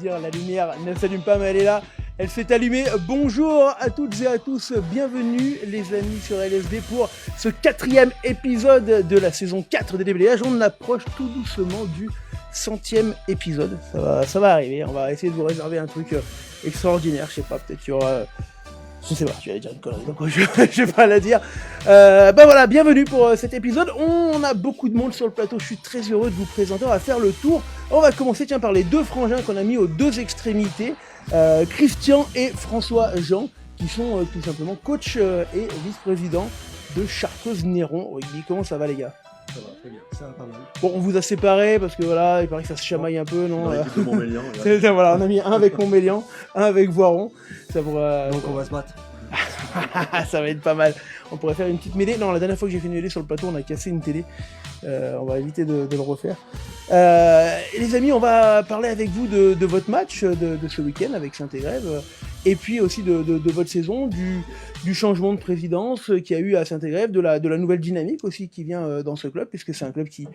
dire, la lumière ne s'allume pas, mais elle est là. Elle s'est allumée. Bonjour à toutes et à tous. Bienvenue, les amis, sur LSD pour ce 4e épisode de la saison 4 des déblayages. On approche tout doucement du 100e épisode. Ça va arriver. On va essayer de vous réserver un truc extraordinaire. Je sais pas, peut-être qu'il y aura... Je sais pas, tu allais dire une connerie, donc je vais pas la dire. Voilà, bienvenue pour cet épisode. On a beaucoup de monde sur le plateau, je suis très heureux de vous présenter. On va faire le tour. On va commencer par les deux frangins qu'on a mis aux deux extrémités. Christian et François-Jean, qui sont tout simplement coach et vice-président de Chartreuse-Néron au rugby. Comment ça va, les gars? Ça va, très bien, ça va pas mal. Bon, on vous a séparés parce que voilà, il paraît que ça se chamaille un peu, non? Dans l'équipe de Montmélian. Voilà, on a mis un avec Montmélian, un avec Voiron. Ça pourra... Donc on va se battre. Ça va être pas mal. On pourrait faire une petite mêlée. Non, la dernière fois que j'ai fait une mêlée sur le plateau, on a cassé une télé. On va éviter de le refaire. Les amis, on va parler avec vous de votre match de ce week-end avec Saint-Égrève. Et puis aussi de votre saison, du changement de présidence qu'il y a eu à Saint-Égrève, de la nouvelle dynamique aussi qui vient dans ce club, puisque c'est un club qui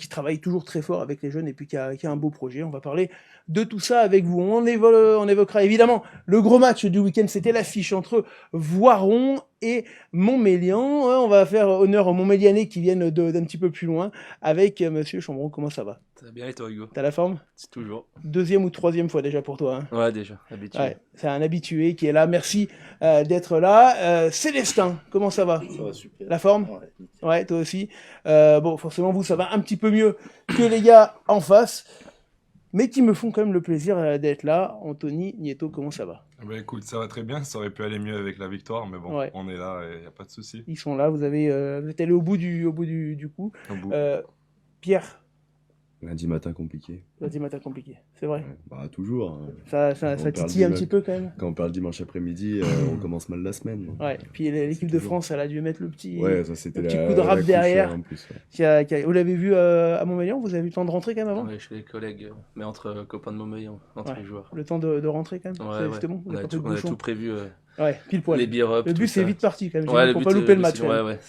travaille toujours très fort avec les jeunes et puis qui a un beau projet. On va parler de tout ça avec vous. On évoquera évidemment le gros match du week-end, c'était l'affiche entre Voiron et Montmélian. On va faire honneur aux Montmélianais qui viennent d'un petit peu plus loin avec Monsieur Chambron. Comment ça va? Ça va bien et toi, Hugo? T'as la forme? C'est toujours. Deuxième ou troisième fois déjà pour toi, hein? Ouais, déjà, habitué. Ouais, c'est un habitué qui est là. Merci d'être là. Célestin, comment ça va? Ça va super. La forme? Ouais. Ouais, toi aussi. Bon, forcément, vous, ça va un petit peu mieux que les gars en face, mais qui me font quand même le plaisir d'être là. Anthony, Nieto, comment ça va? Bah écoute, ça va très bien, ça aurait pu aller mieux avec la victoire, mais bon, Ouais. on est là et il n'y a pas de souci. Ils sont là, vous êtes allé au bout du coup. Au bout. Pierre, Lundi matin compliqué. lundi matin compliqué, c'est vrai. Ouais, bah toujours. Hein. Ça On parle titille un dimanche. petit peu quand même. Quand on parle dimanche après-midi, on commence mal la semaine. Donc. Ouais, puis l'équipe de toujours. France, elle a dû mettre le petit... Ouais, ça c'était le petit la, coup de rap la couche, derrière. en plus, ouais. Vous l'avez vu à Montmélian? Vous avez eu le temps de rentrer quand même avant? Ouais, chez les collègues, mais entre copains de Montmélian, entre Ouais. les joueurs. Le temps de rentrer quand même? Ouais, C'était bon? Vous On avez a pas pris tout, de on a bouchon? tout prévu. Ouais, pile poil. Les beer up. Le tout but, c'est ça. vite parti quand même. Ouais, Faut pas louper le match. Ouais, ouais.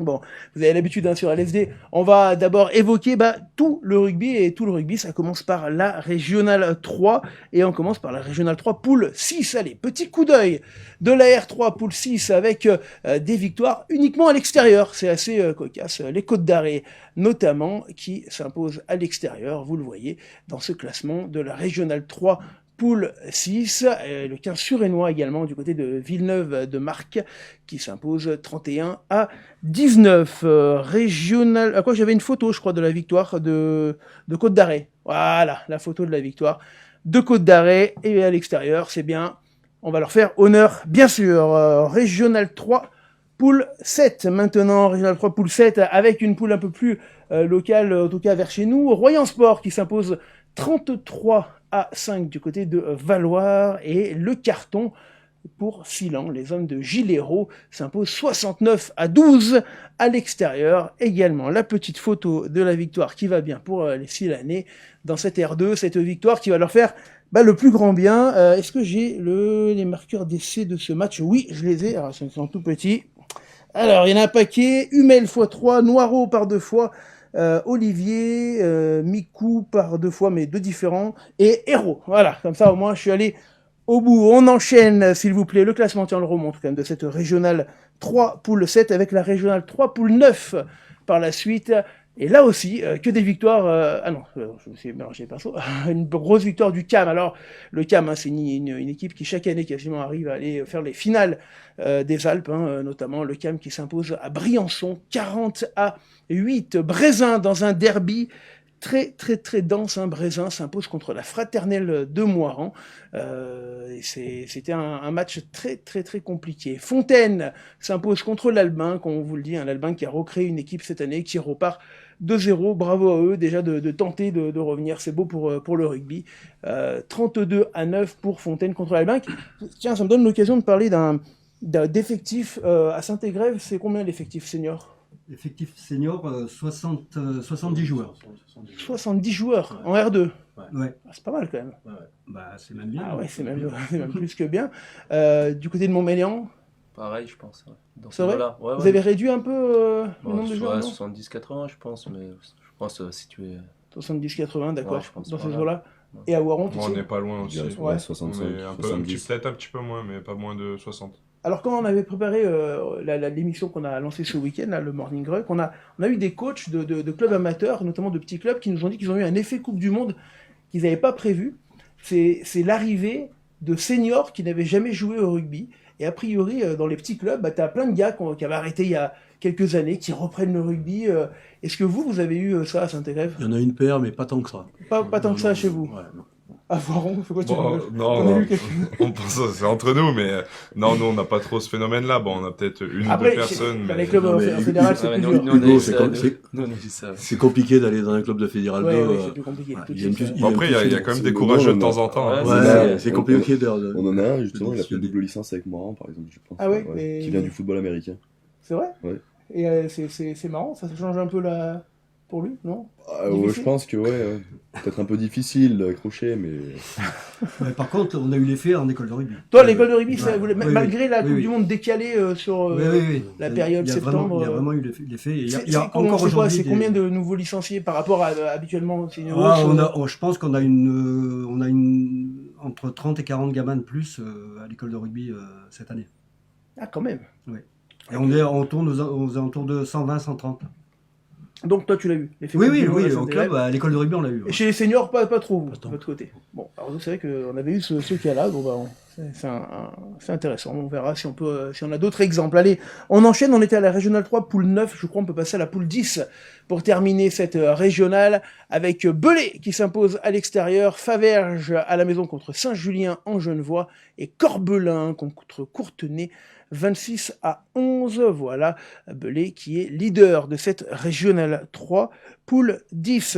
Bon, vous avez l'habitude sur LSD. On va d'abord évoquer tout le rugby. Et tout le rugby, ça commence par la Régionale 3. Et on commence par la Régionale 3, poule 6. Allez, petit coup d'œil de la R3, poule 6, avec des victoires uniquement à l'extérieur. C'est assez cocasse. Les Côtes d'Arrée, notamment, qui s'imposent à l'extérieur. Vous le voyez dans ce classement de la Régionale 3, poule 6, le 15 surénois également du côté de Villeneuve de Marque qui s'impose 31 à 19. Régional, à quoi j'avais une photo je crois de la victoire de Côte d'Arrée. Voilà, la photo de la victoire de Côte d'Arrêt et à l'extérieur, c'est bien. On va leur faire honneur bien sûr. Régional 3 poule 7 maintenant, Régional 3 poule 7 avec une poule un peu plus locale en tout cas vers chez nous. Royan Sport qui s'impose 33 à 5 du côté de Valloire et le carton pour Silan. Les hommes de Gilero s'imposent 69 à 12 à l'extérieur. Également la petite photo de la victoire qui va bien pour les Silanais dans cette R2, cette victoire qui va leur faire le plus grand bien. Est-ce que j'ai les marqueurs d'essai de ce match? Oui, je les ai. Alors, ils sont tout petits. Alors, il y en a un paquet. Humel x3, Noiro par 2 fois. Olivier, Mikou par 2 fois, mais 2 différents, et Héros. Voilà, comme ça au moins je suis allé au bout. On enchaîne, s'il vous plaît, le classement, tiens, on le remonte quand même, de cette Régionale 3 poule 7 avec la Régionale 3 poule 9 par la suite. Et là aussi, que des victoires... je me suis mélangé perso. Une grosse victoire du CAM. Alors, le CAM, c'est une équipe qui, chaque année, quasiment arrive à aller faire les finales des Alpes, notamment le CAM qui s'impose à Briançon, 40 à 8. Brézin, dans un derby très, très, très dense. Brézin s'impose contre la Fraternelle de Moiran. C'était un match très, très, très compliqué. Fontaine s'impose contre l'Albin, comme on vous le dit, l'Albin qui a recréé une équipe cette année, qui repart 2-0, bravo à eux déjà de tenter de revenir, c'est beau pour le rugby. 32 à 9 pour Fontaine contre l'Albin. Tiens, ça me donne l'occasion de parler d'effectif à Saint-Égrève. C'est combien l'effectif senior? Effectif senior, 70 joueurs. 70 joueurs en R2. Ouais. Ah, c'est pas mal quand même. Bah c'est même bien. Ah ouais, c'est même plus que bien. Du côté de Montmélian, Pareil, je pense. Ouais. Dans c'est ce vrai niveau-là. Ouais, Vous ouais. avez réduit un peu le Bon, nombre de joueurs, non 70-80, je pense, mais je pense si tu es. 70-80, d'accord, Ouais, je pense dans pas ces mal. eaux-là. Et à Waron, tu Bon, sais on n'est pas loin aussi. Ouais, Ouais. 65, On est 70. peut-être un petit peu moins, mais pas moins de 60. Alors, quand on avait préparé l'émission qu'on a lancée ce week-end, là, le Morning Ruck, on a eu des coachs de clubs amateurs, notamment de petits clubs, qui nous ont dit qu'ils ont eu un effet Coupe du Monde qu'ils n'avaient pas prévu. C'est l'arrivée de seniors qui n'avaient jamais joué au rugby. Et a priori, dans les petits clubs, tu as plein de gars qui avaient arrêté il y a quelques années, qui reprennent le rugby. Est-ce que vous avez eu ça à Saint-Élève? Il y en a une paire, mais pas tant que ça. Pas tant que ça chez vous. Ouais, non. À Voiron, c'est quoi tu Bon, veux non, On a eu quelque- on pense que c'est entre nous, mais non, nous on n'a pas trop ce phénomène-là. Bon, on a peut-être une ou Après, deux personnes, dans mais les clubs Non, mais fédéraux, c'est Ouais, plus nous, dur. nous, on a Hugo, eu c'est ça, comme- nous. c'est- Nous, on a eu ça. C'est compliqué d'aller dans un club de Fédéral 2. Ouais, c'est plus compliqué. Tout de il y a une suite, plus- ça. il Après, il y a quand même c'est des le courageux de moment, temps en temps. hein. Ouais, Ouais, Ouais, c'est on- compliqué de... On en a un justement, il a fait une de- double licence avec Morin par exemple, je pense. Ah ouais, et- Qui vient du football américain. C'est vrai? Ouais. Et c'est marrant, ça change un peu pour lui, non? Ah, ouais, Difficile. je pense que peut-être un peu difficile d'accrocher, mais Ouais, par contre, on a eu l'effet en école de rugby. Toi, l'école de rugby, Ouais. Oui, malgré la oui, Coupe oui. du Monde décalée sur Oui, oui, oui. la période Il y a septembre, Vraiment, il y a vraiment eu l'effet. Et il y a, c'est il y a encore c'est quoi, aujourd'hui. c'est combien de nouveaux licenciés par rapport à habituellement au senior? Je pense qu'on a une entre 30 et 40 gamins de plus à l'école de rugby cette année. Ah, quand même. Et on tourne aux alentours de 120, 130. Donc toi, tu l'as eu. l'effet Oui, Coupe oui, du Monde à oui, au Saint-Élève. club, à l'école de rugby, on l'a eu. Et chez les seniors, pas trop, vous, Pas de tant. votre côté. Bon, alors nous, c'est vrai qu'on avait eu ce cas-là, donc bah, c'est intéressant. On verra si on a d'autres exemples. Allez, on enchaîne, on était à la Régionale 3, poule 9, je crois on peut passer à la poule 10 pour terminer cette régionale avec Belay qui s'impose à l'extérieur, Faverges à la maison contre Saint-Julien en Genevois et Corbelin contre Courtenay 26-11, voilà, Belay qui est leader de cette régionale 3, poule 10.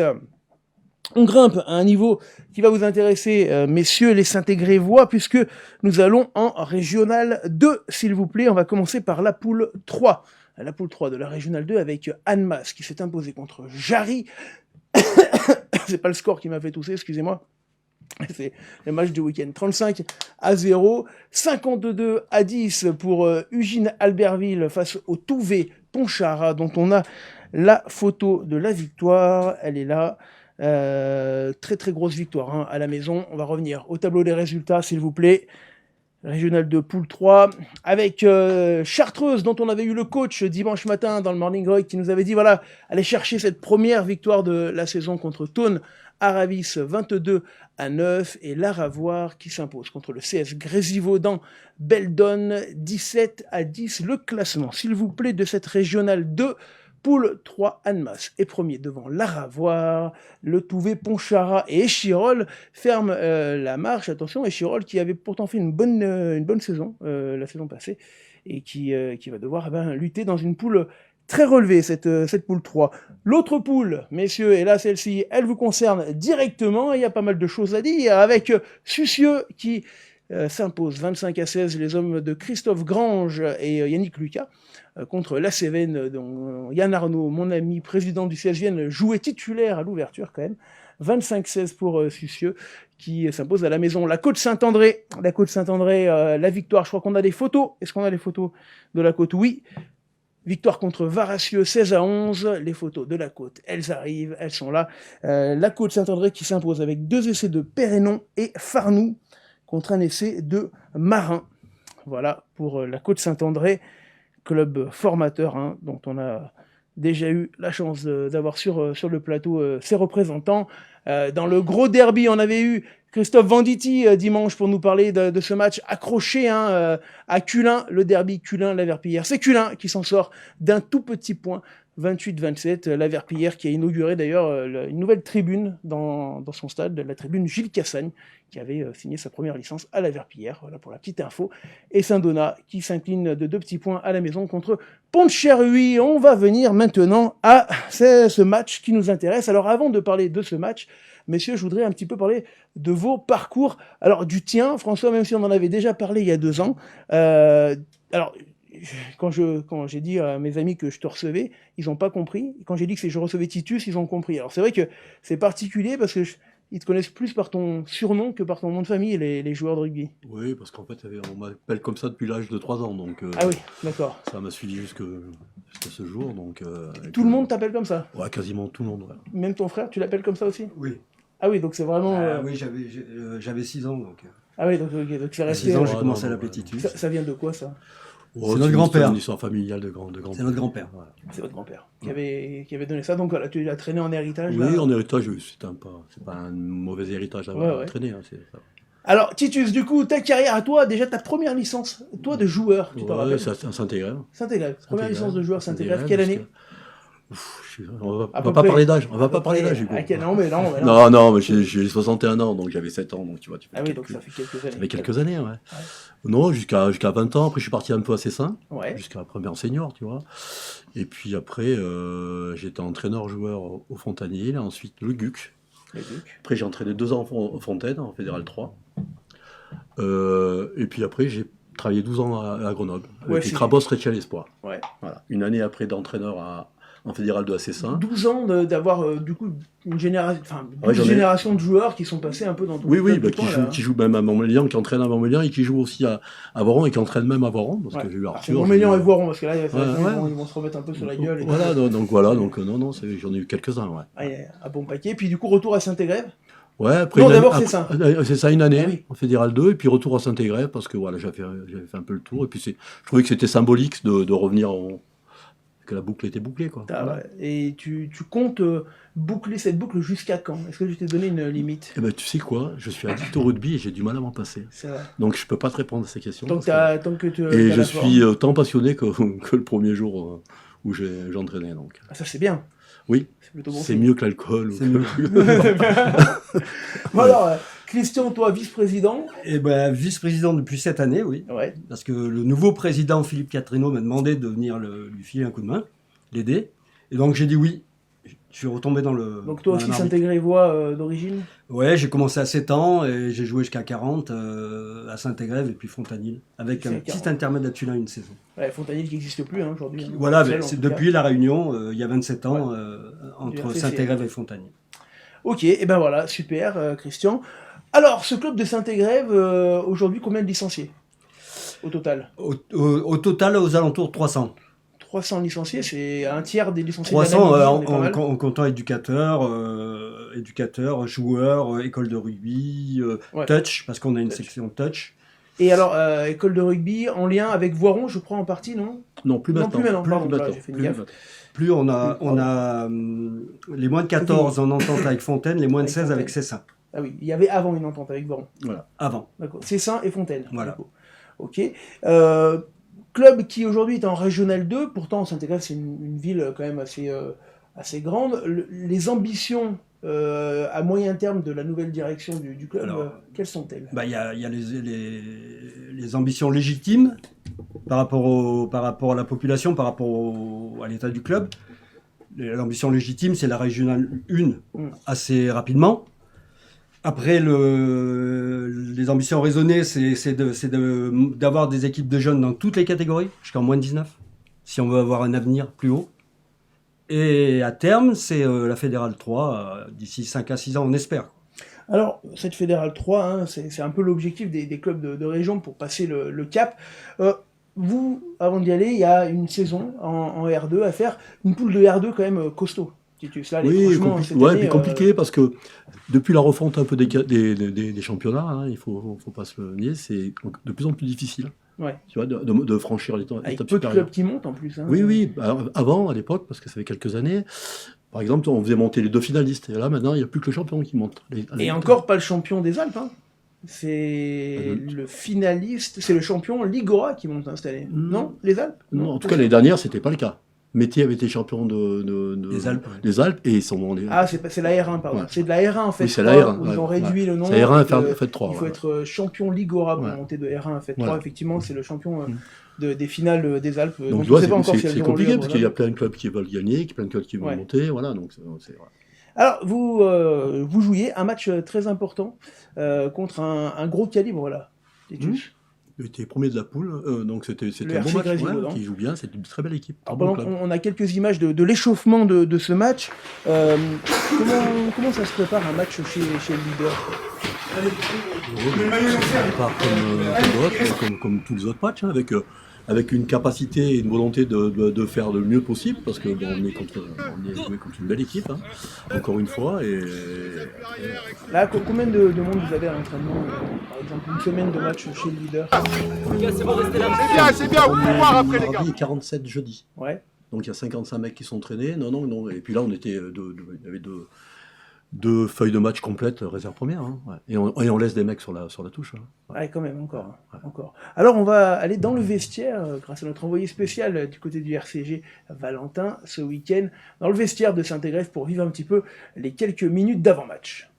On grimpe à un niveau qui va vous intéresser, messieurs les Saint-Égrévois, puisque nous allons en régionale 2, s'il vous plaît. On va commencer par la poule 3. La poule 3 de la régionale 2 avec Annemasse qui s'est imposée contre Jarry. C'est pas le score qui m'a fait tousser, excusez-moi. C'est le match du week-end. 35-0, 52-10 pour Eugène Albertville face au Touvet Pontcharra, dont on a la photo de la victoire. Elle est là. Très très grosse victoire à la maison. On va revenir au tableau des résultats, s'il vous plaît. Régional 2, poule 3, avec Chartreuse, dont on avait eu le coach dimanche matin dans le Morning Rock, qui nous avait dit, voilà, allez chercher cette première victoire de la saison contre Thônes, Aravis 22-9, et Laravoir qui s'impose contre le CS Grésivaudan, Beldon 17-10. Le classement, s'il vous plaît, de cette régionale 2, poule 3, Annemasse est premier devant Laravoir, le Touvet, Pontcharra et Échirol ferment la marche. Attention, Échirol qui avait pourtant fait une bonne saison la saison passée et qui va devoir lutter dans une poule très relevée, cette poule 3. L'autre poule, messieurs, et là celle-ci, elle vous concerne directement, il y a pas mal de choses à dire, avec Sucieux qui s'impose 25-16, les hommes de Christophe Grange et Yannick Lucas, contre la Cévennes, dont Yann Arnaud, mon ami président du CS Vienne, jouait titulaire à l'ouverture quand même. 25-16 pour Sucieux, qui s'impose à la maison. La Côte Saint-André, la victoire, je crois qu'on a des photos. Est-ce qu'on a des photos de la Côte? Oui. Victoire contre Varassieux, 16-11. Les photos de la Côte, elles arrivent, elles sont là. La Côte Saint-André qui s'impose avec 2 essais de Perrénon et Farnou contre un essai de Marin. Voilà pour la Côte Saint-André, club formateur, dont on a déjà eu la chance d'avoir sur le plateau ses représentants. Dans le gros derby, on avait eu Christophe Venditti dimanche pour nous parler de ce match accroché à Cullin, le derby Cullin-La Verpillière. C'est Cullin qui s'en sort d'un tout petit point, 28-27. La Verpillière qui a inauguré d'ailleurs une nouvelle tribune dans son stade, la tribune Gilles Cassagne, qui avait signé sa première licence à La Verpillière, voilà pour la petite info. Et Saint-Donat qui s'incline de 2 petits points à la maison contre Pont-de-Cherruy. On va venir maintenant à ce match qui nous intéresse. Alors avant de parler de ce match, messieurs, je voudrais un petit peu parler de vos parcours. Alors du tien, François, même si on en avait déjà parlé il y a 2 ans. Alors quand j'ai dit à mes amis que je te recevais, ils n'ont pas compris. Quand j'ai dit que je recevais Titus, ils ont compris. Alors c'est vrai que c'est particulier parce que ils te connaissent plus par ton surnom que par ton nom de famille, les joueurs de rugby. Oui, parce qu'en fait, on m'appelle comme ça depuis l'âge de 3 ans, donc Ah oui, d'accord. ça m'a suivi jusqu'à ce jour. Donc, Tout le monde t'appelle comme ça? Ouais, quasiment tout le monde. Ouais. Même ton frère, tu l'appelles comme ça aussi? Oui. Ah oui, donc c'est vraiment... Oui, j'avais 6 ans. Donc, Ah oui, donc c'est à resté... 6 ans, j'ai Ouais, commencé non, à la ouais. petite fille. Ça vient de quoi, ça? Oh, notre grand-père. Une histoire familiale de grand-père. C'est notre grand-père. Voilà. C'est votre grand-père qui avait donné ça. Donc voilà, tu l'as traîné en héritage. Oui, là. en héritage, c'est pas un mauvais héritage à Ouais. traîner. Hein, ça. Alors, Titus, du coup, ta carrière à toi, déjà ta première licence, toi de joueur, tu t'en Ouais, rappelles? ça s'intègre. Saint-Égrève. Première licence de joueur Saint-Égrève, Saint-Égrève, quelle année? On va À peu pas près. parler d'âge. On va pas parler d'âge, du coup. Ah, non, mais non. Non, mais j'ai 61 ans, donc j'avais 7 ans, donc tu vois. Tu fais Ah oui, donc quelques- ça fait quelques années. Ça fait quelques années, ouais. Non, jusqu'à 20 ans. Après, je suis parti un peu à Cessin, Ouais. jusqu'à la première senior, tu vois. Et puis après, j'étais entraîneur-joueur au Fontanil, ensuite le GUC. Le Duc. Après, j'ai entraîné 2 ans au Fontaine, en Fédéral 3. Et puis après, j'ai travaillé 12 ans à Grenoble, Ouais, avec les c'est- Crabos Retiel Espoir. Ouais. Voilà. Une année après d'entraîneur en Fédéral 2 à Cessin. 12 ans d'avoir, du coup, une génération, enfin, Ouais, j'en ai- génération de joueurs qui sont passés un peu dans tout Oui, le oui, club bah, tout le temps, là. qui joue même à Montmélian, qui entraîne à Montmélian et qui joue aussi à Voron et qui entraîne même à Voron, parce Ouais. que j'ai eu Alors, c'est Arthur. Montmélian j'ai et eu- Voiron, parce que là, Ouais, ils vont se remettre un peu sur la gueule. Et Voilà, tout. donc non, j'en ai eu quelques-uns, ouais. Ah, il y a un bon paquet. Puis du coup, retour à Saint-Égrève. Ouais, après Non, une d'abord, année- c'est ça. C'est ça, une année Ah oui. en Fédéral 2, et puis retour à Saint-Égrève, parce que voilà, j'avais fait un peu le tour, et puis je trouvais que c'était symbolique de revenir que la boucle était bouclée, quoi. Ah, Voilà. ouais. Et tu comptes boucler cette boucle jusqu'à quand? Est-ce que je t'ai donné une limite? Eh ben, tu sais quoi, je suis addict au rugby et j'ai du mal à m'en passer. C'est vrai. Donc je peux pas te répondre à ces questions. Tant parce que, tant que tu. et t'as je la suis forme. autant passionné que, que le premier jour où j'entraînais. Donc. Ah, ça, c'est bien. Oui, C'est plutôt bon. c'est signe. mieux que l'alcool. C'est mieux. Bon, alors, Christian, toi, vice-président. Et ben, vice-président depuis cette année, oui. Ouais. Parce que le nouveau président, Philippe Catrino, m'a demandé de venir lui filer un coup de main, l'aider. Et donc j'ai dit oui. Je suis retombé dans le. Donc, toi dans aussi, la marmite. Saint-Égrévois d'origine. Ouais, j'ai commencé à 7 ans et j'ai joué jusqu'à 40 à Saint-Égrève et puis Fontanil, avec C'est un 40. petit intermède là-dessus là, une saison. Ouais, Fontanil qui n'existe plus hein, aujourd'hui. hein. Voilà, Celle, en c'est tout cas. depuis la Réunion, il y a 27 ans, Du entre RCC. Saint-Égrève et Fontanil. Ok, et ben voilà, super, Christian. Alors, ce club de Saint-Égrève, aujourd'hui, combien de licenciés au total? Au total, aux alentours de 300. 300 licenciés, c'est un tiers des licenciés de la 300 Namibie, on est pas mal. en comptant éducateurs, joueurs, école de rugby, Ouais. touch, parce qu'on a une Touch. section touch. Et alors, école de rugby en lien avec Voiron, je crois, en partie, non? Non, plus Non, maintenant. plus maintenant, pardon, voilà, maintenant, j'ai fait une plus gaffe. maintenant. Plus on a, Plus, on a les moins de 14 en entente avec Fontaine, les moins de Avec 16 Fontaine. avec Cessin. Ah oui, il y avait avant une entente avec Voiron. Avant. D'accord. Cessin et Fontaine. Voilà. du coup. Ok. Club qui aujourd'hui est en Régional 2, pourtant Saint-Égrève c'est une ville quand même assez grande. Les ambitions à moyen terme de la nouvelle direction du club, Alors, quelles sont-elles? Bah, il y a les ambitions légitimes par rapport à la population, par rapport à l'état du club. L'ambition légitime, c'est la régionale 1 assez rapidement. Après, les ambitions raisonnées, c'est d'avoir des équipes de jeunes dans toutes les catégories, jusqu'en moins de 19, si on veut avoir un avenir plus haut. Et à terme, c'est la Fédérale 3, d'ici 5 à 6 ans, on espère. Alors, cette Fédérale 3, hein, c'est un peu l'objectif des clubs de région pour passer le cap. Vous, avant d'y aller, il y a une saison en R2 à faire, une poule de R2 quand même costaud. Titus. Là, Oui, franchement, cette ouais, année, puis compliqué parce que depuis la refonte un peu des championnats, hein, il faut pas se le nier, c'est de plus en plus difficile. Ouais. Tu vois, de franchir l'étape avec peu de supérieure. clubs qui montent en plus. Hein. Oui. Alors, avant, à l'époque, parce que ça fait quelques années, par exemple, on faisait monter les 2 finalistes. Et là, maintenant, il n'y a plus que le champion qui monte. Et encore pas le champion des Alpes. Hein. C'est Adulte. le finaliste, c'est le champion Ligora qui monte hein, cette année. Non, les Alpes. Non, en tout cas, l'année dernière, c'était pas le cas. Métier avait été champion Des Alpes. des Alpes et ils sont Ah, c'est la R1, pardon. Ouais. C'est de la R1 en fait. Oui, c'est la 3, R1, où ils ont ouais, réduit le nom. C'est R1 de- fait 3. Il faut être champion Ligora pour Ouais. monter de R1 à fait 3. Voilà. Effectivement, c'est le champion des finales des Alpes. Donc, dont tu on vois, sait pas encore si elles c'est auront lieu compliqué à parce qu'il y a Grenoble. plein de clubs qui veulent gagner, plein de clubs qui veulent Ouais. monter. Voilà, donc c'est vrai. Alors, vous jouiez un match très important contre un gros calibre, là. Titus. Il était premier de la poule, donc c'était Le un bon RC match. Grésivaudan. Qui joue bien, c'est une très belle équipe. Alors, un bon pendant club. qu'on a quelques images de l'échauffement de ce match, comment ça se prépare un match chez le leader? Ça part comme d'autres, comme tous les autres matchs, hein, avec avec une capacité et une volonté de faire le mieux possible, parce que bon, on est joué contre une belle équipe, hein, encore une fois. Et Là, combien de monde vous avez à l'entraînement par exemple, une semaine de match chez le leader? C'est bien, vous pouvez voir après les gars. mardi et 47 jeudi. Ouais. Donc il y a 55 mecs qui sont entraînés. Non. Et puis là, il y avait deux feuilles de match complètes réserve première. Hein, ouais. Et on laisse des mecs sur la touche. Hein. Ouais, quand même, encore. Alors, on va aller dans le vestiaire, grâce à notre envoyé spécial du côté du RCG, Valentin, ce week-end, dans le vestiaire de Saint-Égrève pour vivre un petit peu les quelques minutes d'avant-match.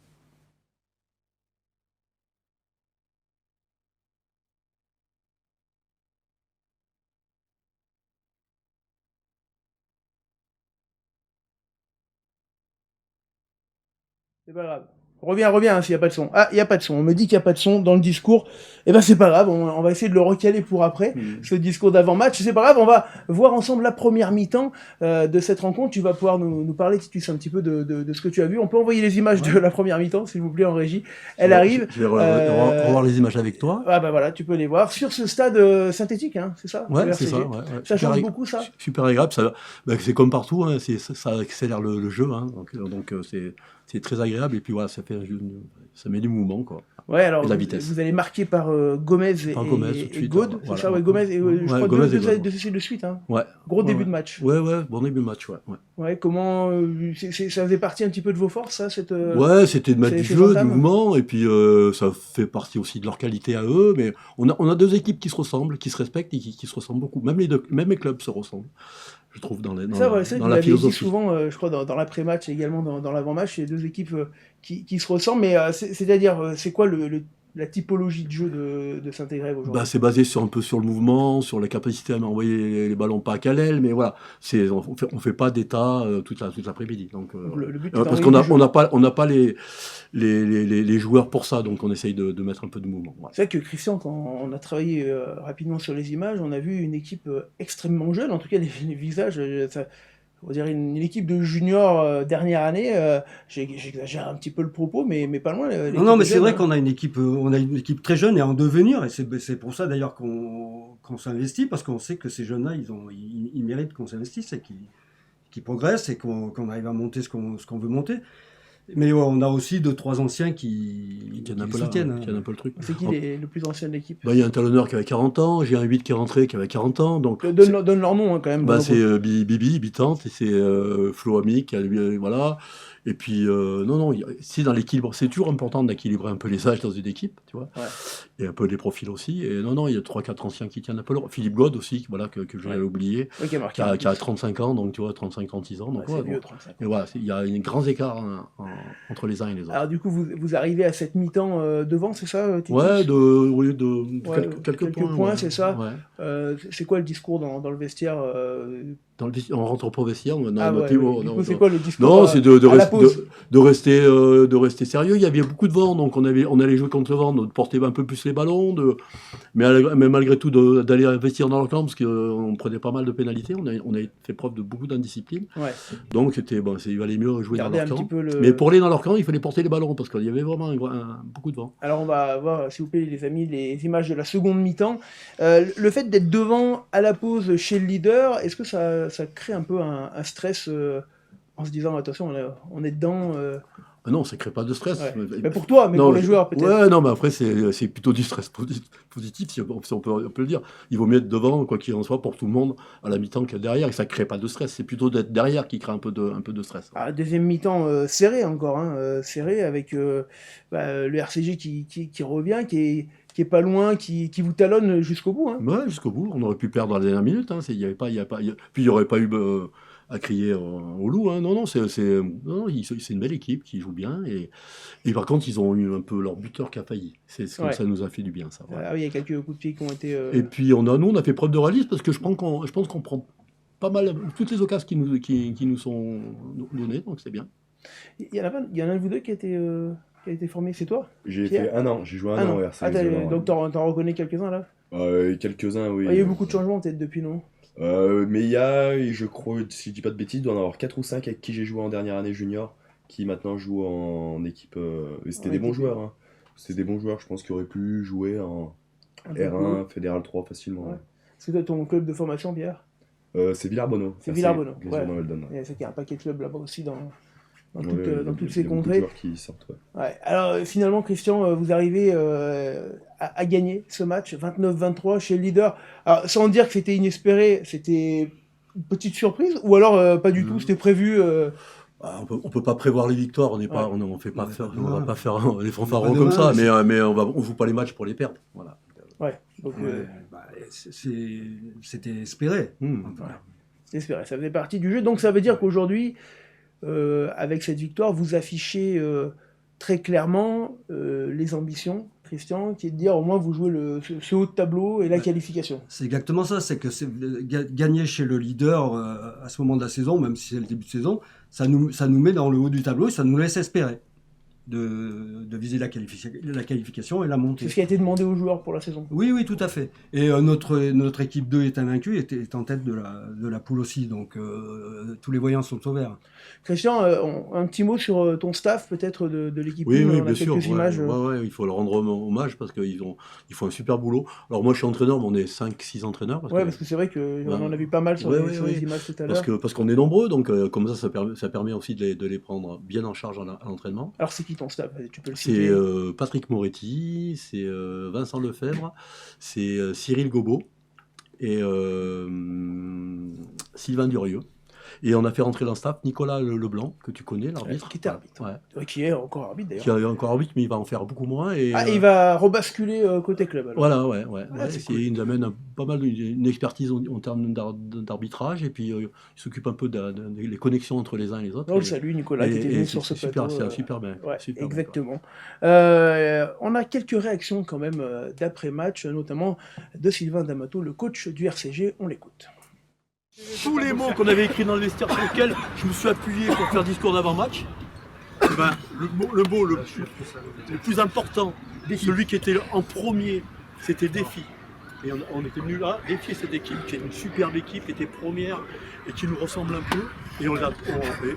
C'est pas grave. Reviens, hein, s'il n'y a pas de son. Ah, il n'y a pas de son. On me dit qu'il n'y a pas de son dans le discours. Eh ben, c'est pas grave. On va essayer de le recaler pour après, ce discours d'avant-match. C'est pas grave. On va voir ensemble la première mi-temps de cette rencontre. Tu vas pouvoir nous parler, Titus, un petit peu de ce que tu as vu. On peut envoyer les images de la première mi-temps, s'il vous plaît, en régie. Elle arrive. Je vais revoir les images avec toi. Ah, bah voilà, tu peux les voir. Sur ce stade synthétique, hein, c'est ça? Ouais, le c'est RCG. ça. Ouais. Ça change beaucoup, ça? Super agréable. C'est comme partout. Hein, ça accélère le jeu. Hein, donc c'est très agréable. Et puis voilà, ça met du mouvement, quoi. Ouais, alors Et de la vitesse. vous allez marquer par Gomez et Gaude, c'est voilà. ça, ouais, Gomez et je crois Gomez et deux Gaude. essais de suite, hein. Ouais. Gros Ouais, début ouais. de match. Ouais, bon début de match, ouais. Ouais, comment ça faisait partie un petit peu de vos forces, ça, cette Ouais, c'était de mettre du ces jeu, du entames. mouvement, et puis ça fait partie aussi de leur qualité à eux. Mais on a deux équipes qui se ressemblent, qui se respectent et qui se ressemblent beaucoup. Même les clubs se ressemblent, je trouve, dans Ça, ouais, c'est dans vous la l'aviez dit philosophie. souvent, je crois, dans l'après-match et également dans l'avant-match, il y a deux équipes qui se ressemblent, mais c'est-à-dire, c'est quoi la typologie de jeu de Saint-Égrève aujourd'hui? Bah, c'est basé un peu sur le mouvement, sur la capacité à envoyer les ballons pas à Calais, mais voilà, on fait pas d'état toute l'après-midi. Donc, Le but, parce qu'on n'a pas les joueurs pour ça, donc on essaye de mettre un peu de mouvement. Voilà. C'est vrai que Christian, quand on a travaillé rapidement sur les images, on a vu une équipe extrêmement jeune, en tout cas les visages, on dirait une équipe de juniors dernière année, j'exagère un petit peu le propos, mais pas loin. Non, mais c'est vrai qu'on a une équipe très jeune et en devenir, et c'est pour ça d'ailleurs qu'on s'investit, parce qu'on sait que ces jeunes-là, ils méritent qu'on s'investisse et qu'ils progressent et qu'on arrive à monter ce qu'on veut monter. Mais on a aussi 2-3 anciens qui tiennent un les peu soutiennent. qui tiennent un peu le truc. C'est qui le plus ancien de l'équipe? Bah, il y a un talonneur qui avait 40 ans, j'ai un 8 qui est rentré qui avait 40 ans. Donc Donne leur nom, hein, quand même. bah, Bon, c'est Bibi, Bitante, et c'est Flo Ami qui a voilà. Et puis non, c'est dans l'équilibre, c'est toujours important d'équilibrer un peu les âges dans une équipe, tu vois. Ouais. Et un peu les profils aussi. Et non, il y a 3-4 anciens qui tiennent un peu le. Philippe God aussi, voilà, que j'avais oublié, qui a marqué. qui a 35 ans, donc tu vois, 35-36 ans. Donc, C'est ouais, vieux, bon. 35 ans. Et voilà, il y a un grand écart entre les uns et les autres. Alors du coup, vous arrivez à cette mi-temps devant, c'est ça, Titus? Ouais, Ouais, quelques points. points, ouais. c'est ça. Ouais. C'est quoi le discours dans le vestiaire On rentre au vestiaire, on a Ah un ouais, niveau, du non, coup, c'est non. quoi le discours Non, c'est à la pause? de rester sérieux. Il y avait beaucoup de vent, donc on allait jouer contre le vent, de porter un peu plus les ballons, mais malgré tout d'aller investir dans leur camp, parce qu'on prenait pas mal de pénalités. On a fait preuve de beaucoup d'indiscipline. Ouais. Donc il valait mieux jouer Garder dans un leur petit camp. peu le... Mais pour aller dans leur camp, il fallait porter les ballons, parce qu'il y avait vraiment beaucoup de vent. Alors on va voir, s'il vous plaît, les amis, les images de la seconde mi-temps. Le fait d'être devant à la pause chez le leader, est-ce que ça crée un peu un stress en se disant attention, on est dedans Non, ça ne crée pas de stress. Ouais. Mais pour toi, mais non, pour les joueurs peut-être. Ouais, non, mais après, c'est plutôt du stress positif, si on peut le dire. Il vaut mieux être devant, quoi qu'il en soit, pour tout le monde, à la mi-temps que derrière. Et ça ne crée pas de stress. C'est plutôt d'être derrière qui crée un peu de stress. Ah, deuxième mi-temps serré encore, hein, serré avec le RCG qui revient, qui est pas loin, qui vous talonne jusqu'au bout. Hein. Ouais, jusqu'au bout. On aurait pu perdre dans la dernière minute. Hein. Puis il n'y aurait pas eu à crier au loup. Hein. Non, c'est une belle équipe qui joue bien. Et par contre, ils ont eu un peu leur buteur qui a failli. Ouais. Ça nous a fait du bien, ça. Ouais. Ah oui, il y a quelques coups de pied qui ont été... Et puis, nous, on a fait preuve de réalisme parce que je pense qu'on prend pas mal toutes les occasions qui nous sont données, donc c'est bien. Il y en a un de vous deux qui a été formé, c'est toi? J'ai Pierre fait un an, j'ai joué un an au RC. Donc t'en reconnais quelques-uns là? Quelques-uns, oui. Il y a eu beaucoup de changements peut-être depuis, non? Mais il y a, je crois, si je dis pas de bêtises, il doit y en avoir 4 ou 5 avec qui j'ai joué en dernière année junior, qui maintenant jouent en équipe. C'était des bons joueurs, hein. C'était des bons joueurs, je pense, qui auraient pu jouer en R1, Fédéral 3 facilement. Ouais. C'est toi ton club de formation, Pierre? C'est Villarbonneau. C'est Villarbonneau, Bien ouais. sûr, dans Meldon, ouais. Il y a c'est qu'il y a un paquet de clubs là-bas aussi dans Ouais, toutes il y ces a beaucoup de contrées. joueurs qui sortent, ouais. Ouais. Alors finalement, Christian, vous arrivez à gagner ce match 29-23 chez le leader. Alors, sans dire que c'était inespéré, c'était une petite surprise, ou alors pas du tout, c'était prévu. On peut pas prévoir les victoires, on fait pas on va pas faire les fanfarons comme ça, mais on joue pas les matchs pour les perdre. Voilà. Ouais. Donc C'était espéré. Voilà. c'est espéré, ça faisait partie du jeu. Donc ça veut dire qu'aujourd'hui, avec cette victoire, vous affichez très clairement les ambitions, Christian, qui est de dire au moins vous jouez ce haut de tableau et la qualification. C'est exactement ça, c'est que gagner chez le leader à ce moment de la saison, même si c'est le début de saison, ça nous met dans le haut du tableau et ça nous laisse espérer de viser la qualification et la montée. C'est ce qui a été demandé aux joueurs pour la saison. Oui, tout à fait. Et notre équipe 2 est invaincue, est en tête de la poule aussi, donc tous les voyants sont au vert. Christian, un petit mot sur ton staff peut-être de l'équipe. Oui, on a bien sûr. quelques images. Ouais, il faut leur rendre hommage parce qu'ils font un super boulot. Alors moi je suis entraîneur, mais on est 5-6 entraîneurs. Parce que c'est vrai qu'on en a vu pas mal sur les images tout à l'heure. Parce qu'on est nombreux, donc comme ça permet aussi de les prendre bien en charge à l'entraînement. Alors c'est qui ton staff? Tu peux le C'est citer. Patrick Moretti, c'est Vincent Lefebvre, c'est Cyril Gobot et Sylvain Durieux. Et on a fait rentrer dans le staff Nicolas Leblanc, que tu connais, l'arbitre. Qui était arbitre. Ouais. Qui est encore arbitre d'ailleurs. Qui est encore arbitre, mais il va en faire beaucoup moins. Et, il va rebasculer côté club alors. Voilà, ouais. C'est cool. Il nous amène pas mal une expertise en termes d'arbitrage, et puis il s'occupe un peu des connexions entre les uns et les autres. On le salue, Nicolas, qui était venu sur ce plateau. C'est super bien. Ouais, super exactement. On a quelques réactions quand même d'après-match, notamment de Sylvain D'Amato, le coach du RCG. On l'écoute. Tous les mots qu'on avait écrits dans le vestiaire sur lesquels je me suis appuyé pour faire discours d'avant-match, le mot le plus important, celui qui était en premier, c'était défi. Et on était venu là, défier cette équipe, qui est une superbe équipe, qui était première et qui nous ressemble un peu. Et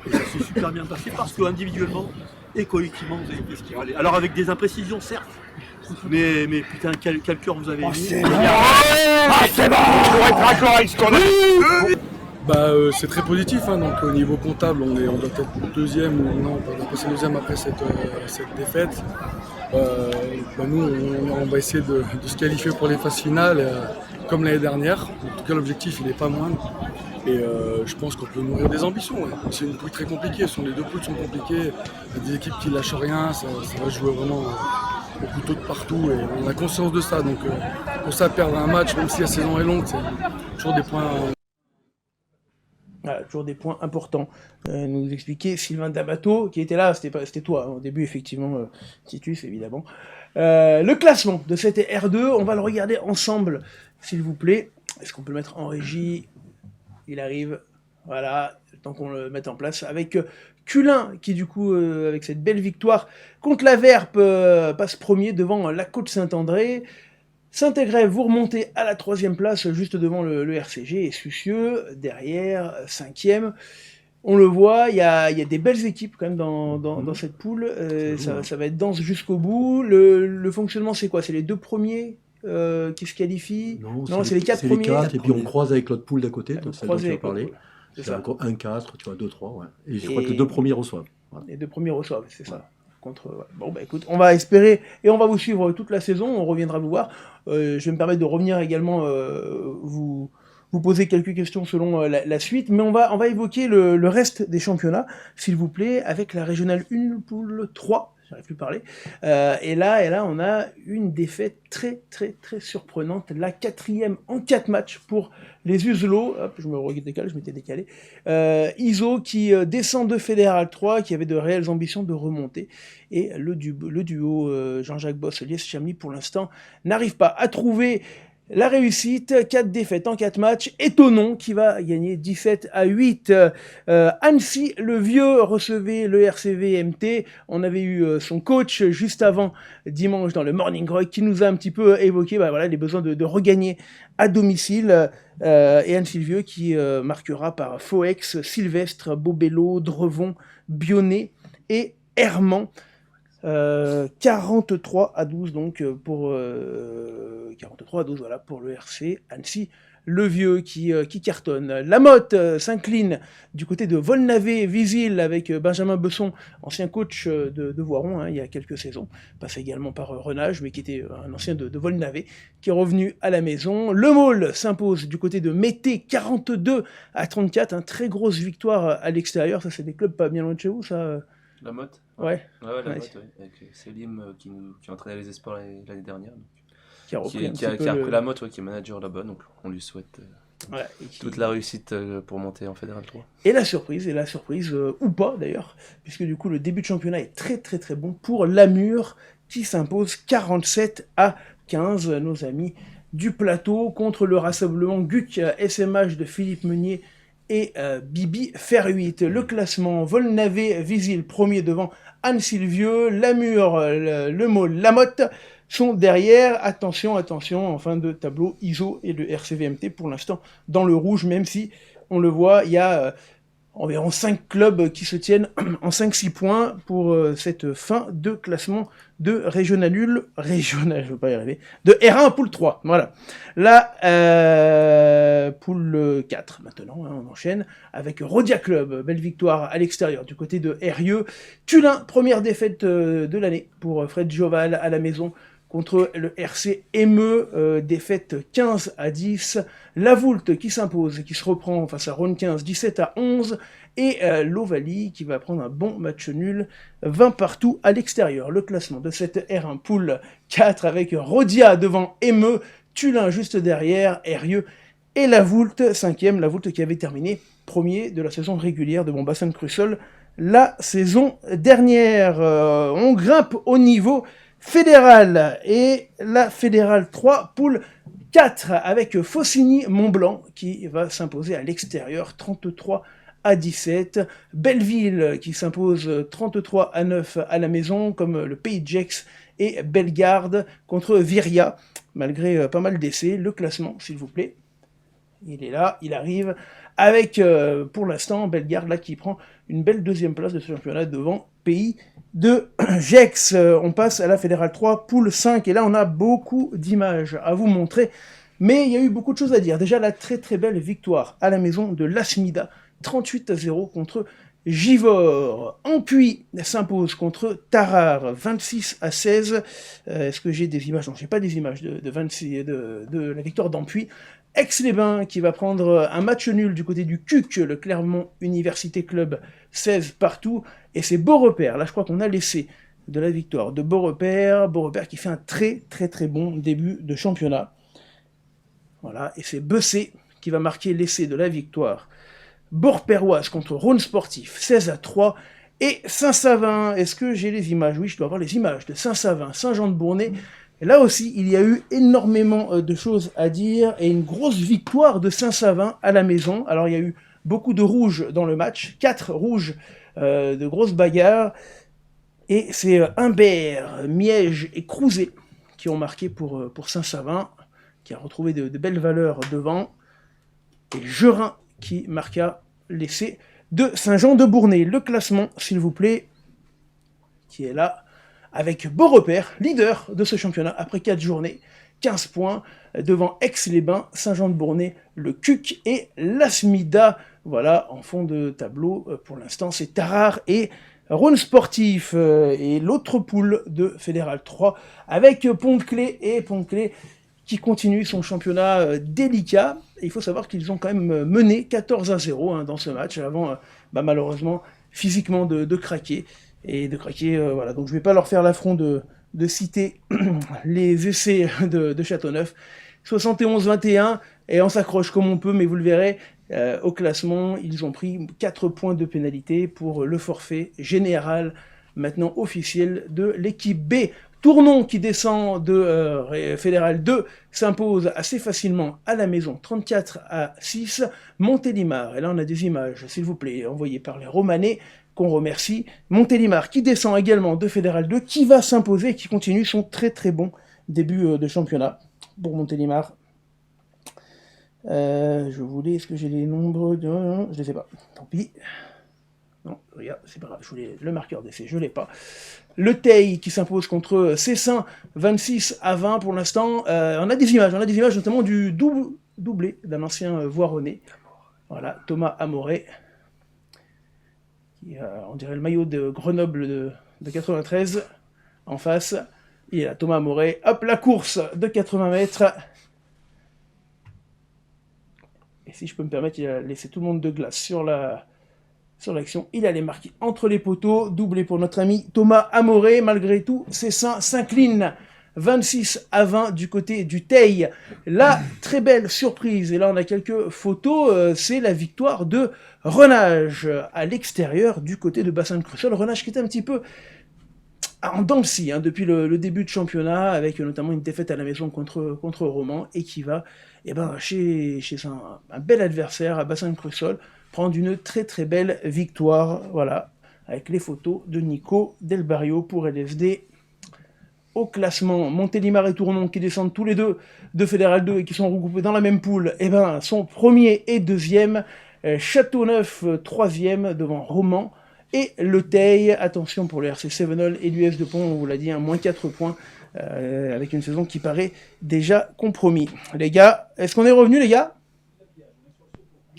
ça s'est super bien passé parce qu'individuellement et collectivement, vous avez fait ce qu'il fallait. Alors avec des imprécisions, certes, mais putain, quel cœur vous avez mis. C'est bon, pour être d'accord avec ce qu'on a. C'est très positif, donc au niveau comptable, on doit être deuxième, on va passer deuxième après cette défaite. Nous, on va essayer de se qualifier pour les phases finales, comme l'année dernière. En tout cas, l'objectif, il n'est pas moindre. Et je pense qu'on peut nourrir des ambitions. Ouais. C'est une poule très compliquée, les deux poules sont compliquées. Il y a des équipes qui ne lâchent rien, ça va jouer vraiment au couteau de partout. Et on a conscience de ça. Donc pour ça, perdre un match, même si la saison est longue, c'est toujours des points... Voilà, toujours des points importants. Nous expliquer Sylvain D'Amato, qui était là, c'était toi, au début, effectivement, Titus, évidemment. Le classement de cette R2, on va le regarder ensemble, s'il vous plaît. Est-ce qu'on peut le mettre en régie? Il arrive, voilà, le temps qu'on le mette en place, avec Culin, qui du coup, avec cette belle victoire contre la Verpe, passe premier devant la Côte-Saint-André. Saint-Égrève, vous remontez à la 3e place, juste devant le RCG, et Soucieux, derrière, 5e. On le voit, il y a des belles équipes quand même dans cette poule. Ça va être dense jusqu'au bout. Le fonctionnement, c'est quoi? C'est les 2 premiers qui se qualifient? Non, c'est les 4 premiers. C'est les 4, et puis on croise avec l'autre poule d'à côté, donc celle dont tu as parlé. C'est encore 1-4, tu vois, 2-3, ouais. Et je crois que les 2 premiers reçoivent. Voilà. Les 2 premiers reçoivent, c'est ça. Bon, écoute, on va espérer et on va vous suivre toute la saison, on reviendra vous voir. Je vais me permettre de revenir également vous poser quelques questions selon la suite, mais on va évoquer le reste des championnats, s'il vous plaît, avec la régionale 1 poule 3, j'arrive plus à parler. Et là, on a une défaite très, très, très surprenante, la 4e en 4 matchs pour les Uzelot. Hop, je m'étais décalé. Iso qui descend de Fédéral 3, qui avait de réelles ambitions de remonter. Et le duo Jean-Jacques Boss-Liès Chamny, pour l'instant, n'arrive pas à trouver la réussite. 4 défaites en 4 matchs. Et Thonon qui va gagner 17-8. Annecy, le vieux, recevait le RCV MT. On avait eu son coach juste avant, dimanche, dans le Morning Rock, qui nous a un petit peu évoqué les besoins de regagner à domicile. Et Annecy le vieux qui marquera par Foex, Sylvestre, Bobello, Drevon, Bionnet et Herman. 43-12 donc pour 43-12 voilà pour le RC Annecy. Le vieux qui cartonne. Lamotte s'incline du côté de Volnavé-Visil avec Benjamin Besson, ancien coach de Voiron il y a quelques saisons, passé également par Renage, mais qui était un ancien de Volnavé, qui est revenu à la maison. Le Maule s'impose du côté de Mété, 42-34, très grosse victoire à l'extérieur. Ça, c'est des clubs pas bien loin de chez vous, ça La Motte. Ouais. La Motte, avec Selim qui entraînait les espoirs l'année dernière. Donc. Qui a repris la Motte, qui est manager là-bas, donc on lui souhaite toute la réussite pour monter en Fédéral 3. Et la surprise, ou pas d'ailleurs, puisque du coup le début de championnat est très très très bon pour Lamur, qui s'impose 47-15, nos amis du plateau, contre le rassemblement GUC SMH de Philippe Meunier et Bibi Ferruit. Le classement, Volnavé-Visil premier devant Anne-Sylvieux, Lamur, le Maule, Lamotte sont derrière. Attention, en fin de tableau, ISO et le RCVMT pour l'instant dans le rouge, même si on le voit, il y a environ 5 clubs qui se tiennent en 5-6 points pour cette fin de classement de régional, je veux pas y arriver, de R1 poule 3, voilà. La poule 4 maintenant, on enchaîne avec Rodia Club, belle victoire à l'extérieur du côté de Hérieux. Tullin, première défaite de l'année pour Fred Joval à la maison contre le RC Emeux, défaite 15-10. La Voulte qui s'impose, qui se reprend face à Rhône 15, 17-11. Et l'Ovalie qui va prendre un bon match nul, 20 partout à l'extérieur. Le classement de cette R1 poule 4 avec Rodia devant Emeux, Tullin juste derrière, Hérieux et la Voulte, 5e. La Voulte qui avait terminé premier de la saison régulière de Montbassin-Crussol la saison dernière. On grimpe au niveau fédéral, et la fédérale 3, poule 4, avec Faucigny-Mont-Blanc qui va s'imposer à l'extérieur 33-17. Belleville qui s'impose 33-9 à la maison, comme le Pays de Gex, et Bellegarde contre Viria, malgré pas mal d'essais. Le classement, s'il vous plaît. Il est là, il arrive, avec pour l'instant Bellegarde là qui prend une belle deuxième place de ce championnat devant Pays de Gex. On passe à la Fédérale 3, poule 5, et là on a beaucoup d'images à vous montrer, mais il y a eu beaucoup de choses à dire. Déjà la très très belle victoire à la maison de l'Asmida, 38-0 contre Givors. Ampuis s'impose contre Tarare, 26-16. Est-ce que j'ai des images? Non, j'ai pas des images de la victoire d'Ampuis. Aix-les-Bains qui va prendre un match nul du côté du CUC, le Clermont Université Club, 16 partout. Et c'est Beaurepaire, là je crois qu'on a l'essai de la victoire de Beaurepaire qui fait un très très très bon début de championnat. Voilà, et c'est Bessé qui va marquer l'essai de la victoire Beaurepaire-oise contre Rhône Sportif, 16-3. Et Saint-Savin, est-ce que j'ai les images? Oui, je dois avoir les images de Saint-Savin, Saint-Jean-de-Bournay. Et là aussi, il y a eu énormément de choses à dire, et une grosse victoire de Saint-Savin à la maison. Alors il y a eu beaucoup de rouges dans le match, 4 rouges, de grosses bagarres, et c'est Humbert, Miège et Crouzet qui ont marqué pour Saint-Savin, qui a retrouvé de belles valeurs devant, et Gerin qui marqua l'essai de Saint-Jean-de-Bournay. Le classement, s'il vous plaît, qui est là, avec Beaurepaire, leader de ce championnat après 4 journées, 15 points, devant Aix-les-Bains, Saint-Jean-de-Bournay, le CUC et l'Asmida. Voilà, en fond de tableau, pour l'instant, c'est Tarare et Rhône Sportif, et l'autre poule de Fédéral 3, avec Pont-de-Clé qui continue son championnat délicat. Et il faut savoir qu'ils ont quand même mené 14-0 dans ce match, avant malheureusement physiquement de craquer. Voilà. Donc je vais pas leur faire l'affront de citer les essais de Châteauneuf. 71-21, et on s'accroche comme on peut, mais vous le verrez, au classement, ils ont pris 4 points de pénalité pour le forfait général, maintenant officiel, de l'équipe B. Tournon, qui descend de Fédéral 2, s'impose assez facilement à la maison, 34-6. Montélimar, et là on a des images, s'il vous plaît, envoyées par les Romanais, qu'on remercie. Montélimar qui descend également de Fédéral 2, qui va s'imposer, qui continue son très très bon début de championnat pour Montélimar. Est-ce que j'ai les nombres? Je ne sais pas, tant pis. Non, regarde, c'est pas grave, je voulais le marqueur d'essai, je l'ai pas. Le Teil qui s'impose contre Cessin, 26-20 pour l'instant. On a des images notamment du doublé d'un ancien Voironnais. Voilà, Thomas Amoré, qui on dirait le maillot de Grenoble de 93 en face. Il est là, Thomas Amoré. Hop, la course de 80 mètres. Et si je peux me permettre, il a laissé tout le monde de glace sur l'action. Il allait marquer entre les poteaux. Doublé pour notre ami Thomas Amoré. Malgré tout, Cessin s'incline 26-20 du côté du Teil. La très belle surprise, et là on a quelques photos, c'est la victoire de Renage à l'extérieur du côté de Bassin-de-Crussol. Renage qui était un petit peu en dents de scie depuis le début de championnat, avec notamment une défaite à la maison contre Romans, et qui va chez un bel adversaire à Bassin-de-Crussol prendre une très très belle victoire. Voilà, avec les photos de Nico Del Barrio pour LFD. Au classement, Montélimar et Tournon qui descendent tous les deux de Fédéral 2 et qui sont regroupés dans la même poule, sont premier et deuxième. Châteauneuf, troisième devant Romans. Et le Teil, attention pour le RC Sevenol et l'US de Pont, on vous l'a dit, moins 4 points, avec une saison qui paraît déjà compromis. Les gars, est-ce qu'on est revenu, les gars ?